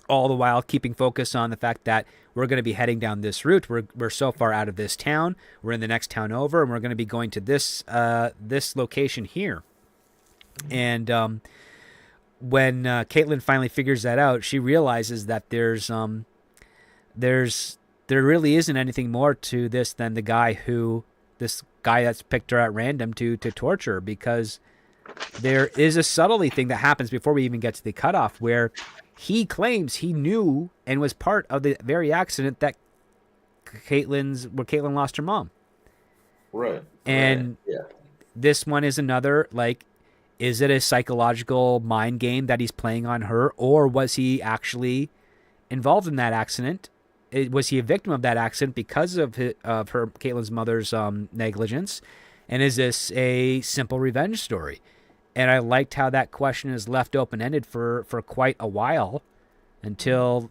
Speaker 1: all the while keeping focus on the fact that we're going to be heading down this route. We're so far out of this town. We're in the next town over, and we're going to be going to this location here. And when Caitlin finally figures that out, she realizes that there really isn't anything more to this than this guy that's picked her at random to torture, because there is a subtlety thing that happens before we even get to the cutoff where he claims he knew and was part of the very accident that where Caitlin lost her mom.
Speaker 2: Right.
Speaker 1: And
Speaker 2: yeah.
Speaker 1: This one is another, like, is it a psychological mind game that he's playing on her, or was he actually involved in that accident? Was he a victim of that accident because of Caitlin's mother's negligence? And is this a simple revenge story? And I liked how that question is left open-ended for quite a while until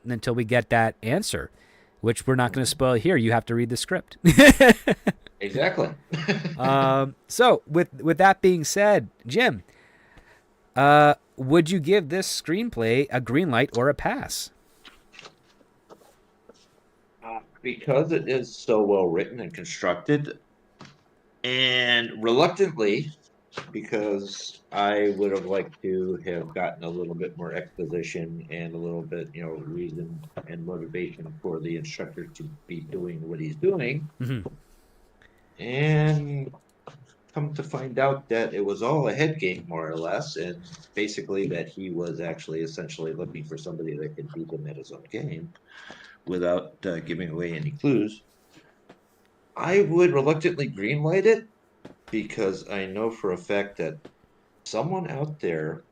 Speaker 1: we get that answer, which we're not going to spoil here. You have to read the script.
Speaker 2: Exactly.
Speaker 1: So with that being said, Jim, would you give this screenplay a green light or a pass?
Speaker 2: Because it is so well written and constructed, and reluctantly, because I would have liked to have gotten a little bit more exposition and a little bit, reason and motivation for the instructor to be doing what he's doing.
Speaker 1: Hmm.
Speaker 2: And come to find out that it was all a head game, more or less, and basically that he was actually essentially looking for somebody that could beat him at his own game without giving away any clues. I would reluctantly greenlight it because I know for a fact that someone out there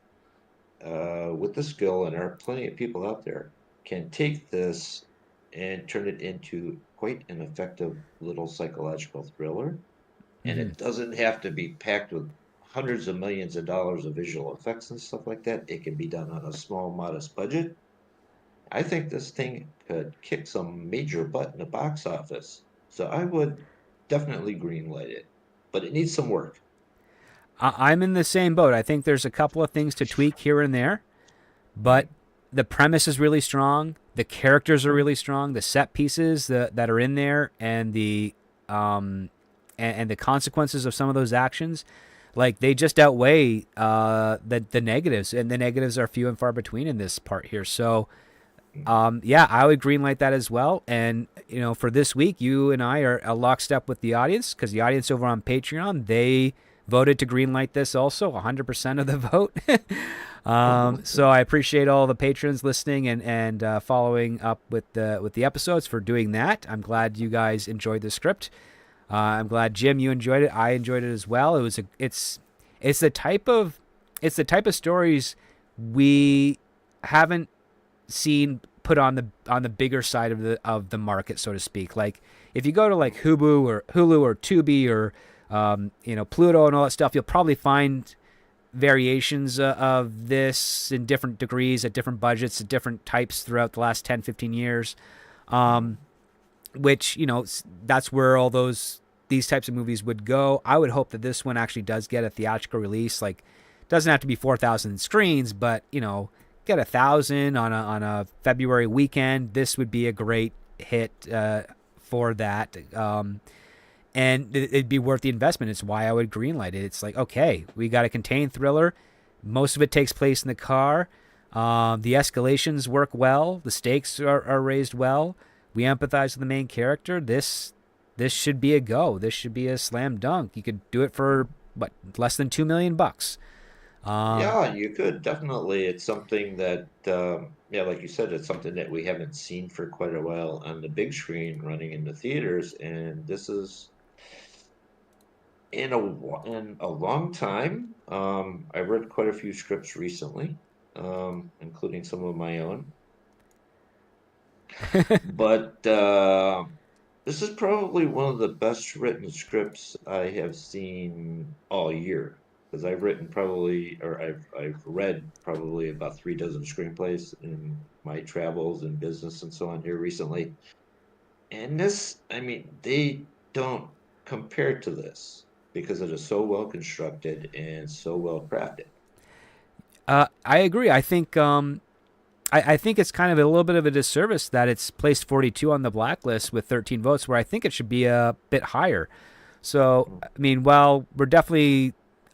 Speaker 2: with the skill, and there are plenty of people out there, can take this and turn it into quite an effective little psychological thriller. And
Speaker 1: Hmm.
Speaker 2: it doesn't have to be packed with hundreds of millions of dollars of visual effects and stuff like that. It can be done on a small, modest budget. I think this thing could kick some major butt in the box office. So I would definitely greenlight it, but it needs some work.
Speaker 1: I'm in the same boat. I think there's a couple of things to tweak here and there, but
Speaker 2: Mhm.
Speaker 1: the premise is really strong. The characters are really strong. The set pieces that are in there, and um, and the consequences of some of those actions, like they just outweigh the negatives, and the negatives are few and far between in this part here. So yeah, I would greenlight that as well. And for this week, you and I are a lockstep with the audience because the audience over on Patreon, they voted to greenlight this also, 100% of the vote. So I appreciate all the patrons listening and following up with the episodes for doing that. I'm glad you guys enjoyed the script. I'm glad, Jim, you enjoyed it. I enjoyed it as well. It's the type of stories we haven't seen put on the bigger side of the market, so to speak. Like if you go to like Hulu or Tubi or Pluto and all that stuff, you'll probably find variations of this in different degrees at different budgets at different types throughout the last 10, 15 years. Um, which that's where all these types of movies would go. I would hope that this one actually does get a theatrical release. Like, doesn't have to be 4,000 screens, but get 1,000 on a February weekend. This would be a great hit for that. And it'd be worth the investment. It's why I would greenlight it. It's like, okay, we got a contained thriller. Most of it takes place in the car. The escalations work well. The stakes are raised well. We empathize with the main character. This should be a go. This should be a slam dunk. You could do it for what, less than $2 million.
Speaker 2: Yeah, you could definitely. It's something that, yeah, like you said, it's something that we haven't seen for quite a while on the big screen running in the theaters, and this is in a long time. I read quite a few scripts recently, including some of my own, but this is probably one of the best written scripts I have seen all year. Because I've written probably, or I've read probably about 3 dozen screenplays in my travels and business and so on here recently. And this, I mean, they don't compare to this because it is so well constructed and so well crafted.
Speaker 1: I agree. I think it's kind of a little bit of a disservice that it's placed 42 on the blacklist with 13 votes, where I think it should be a bit higher. So, I mean,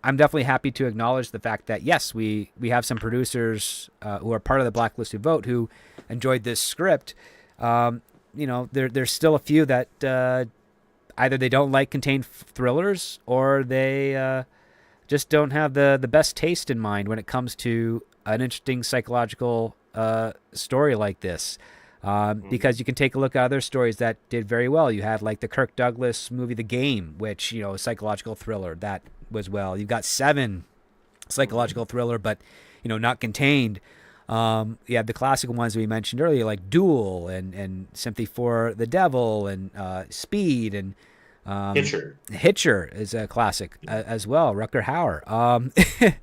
Speaker 1: I'm definitely happy to acknowledge the fact that yes, we have some producers who are part of the blacklisted vote who enjoyed this script. There's still a few that either they don't like contained thrillers or they just don't have the best taste in mind when it comes to an interesting psychological story like this.
Speaker 2: Mhm.
Speaker 1: Because you can take a look at other stories that did very well. You had like the Kirk Douglas movie The Game, which a psychological thriller that was well. You've got Seven,
Speaker 2: Mhm.
Speaker 1: psychological thriller, but not contained. You have the classical ones we mentioned earlier, like Duel and Sympathy for the Devil and Speed and
Speaker 2: Hitcher.
Speaker 1: Hitcher is a classic as well. Rutger Hauer.
Speaker 2: Yeah.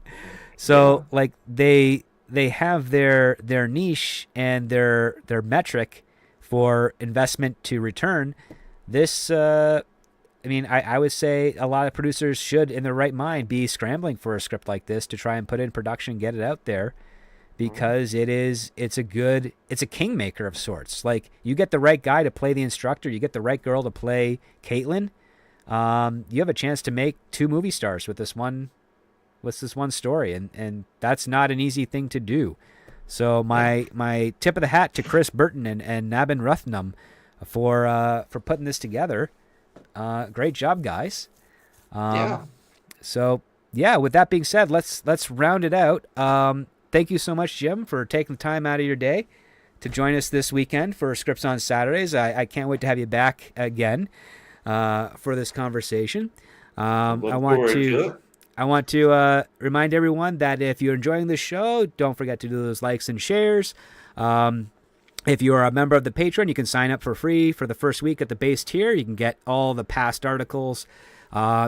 Speaker 1: So like they have their niche and their metric for investment to return. This I mean, I would say a lot of producers should, in their right mind, be scrambling for a script like this to try and put in production, get it out there, because it's a kingmaker of sorts. Like, you get the right guy to play the instructor, you get the right girl to play Caitlin, you have a chance to make 2 movie stars with this one story, and that's not an easy thing to do. So my tip of the hat to Kris, Bertin, and Naben Ruthnum for putting this together. Great job, guys.
Speaker 2: Yeah.
Speaker 1: So yeah, with that being said, let's round it out. Thank you so much, Jim, for taking the time out of your day to join us this weekend for Scripts on Saturdays. I can't wait to have you back again for this conversation. I want to remind everyone that if you're enjoying the show, don't forget to do those likes and shares. If you are a member of the Patreon, you can sign up for free for the first week at the base tier. You can get all the past articles.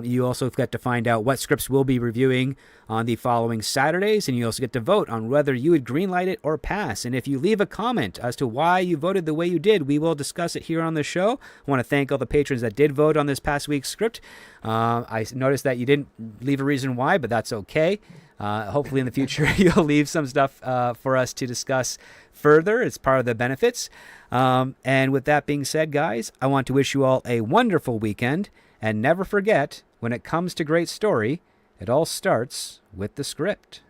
Speaker 1: You also get to find out what scripts we'll be reviewing on the following Saturdays, and you also get to vote on whether you would greenlight it or pass. And if you leave a comment as to why you voted the way you did, we will discuss it here on the show. I want to thank all the patrons that did vote on this past week's script. I noticed that you didn't leave a reason why, but that's okay. Hopefully in the future you'll leave some stuff for us to discuss further. It's part of the benefits. And with that being said, guys, I want to wish you all a wonderful weekend. And never forget, when it comes to great story, it all starts with the script.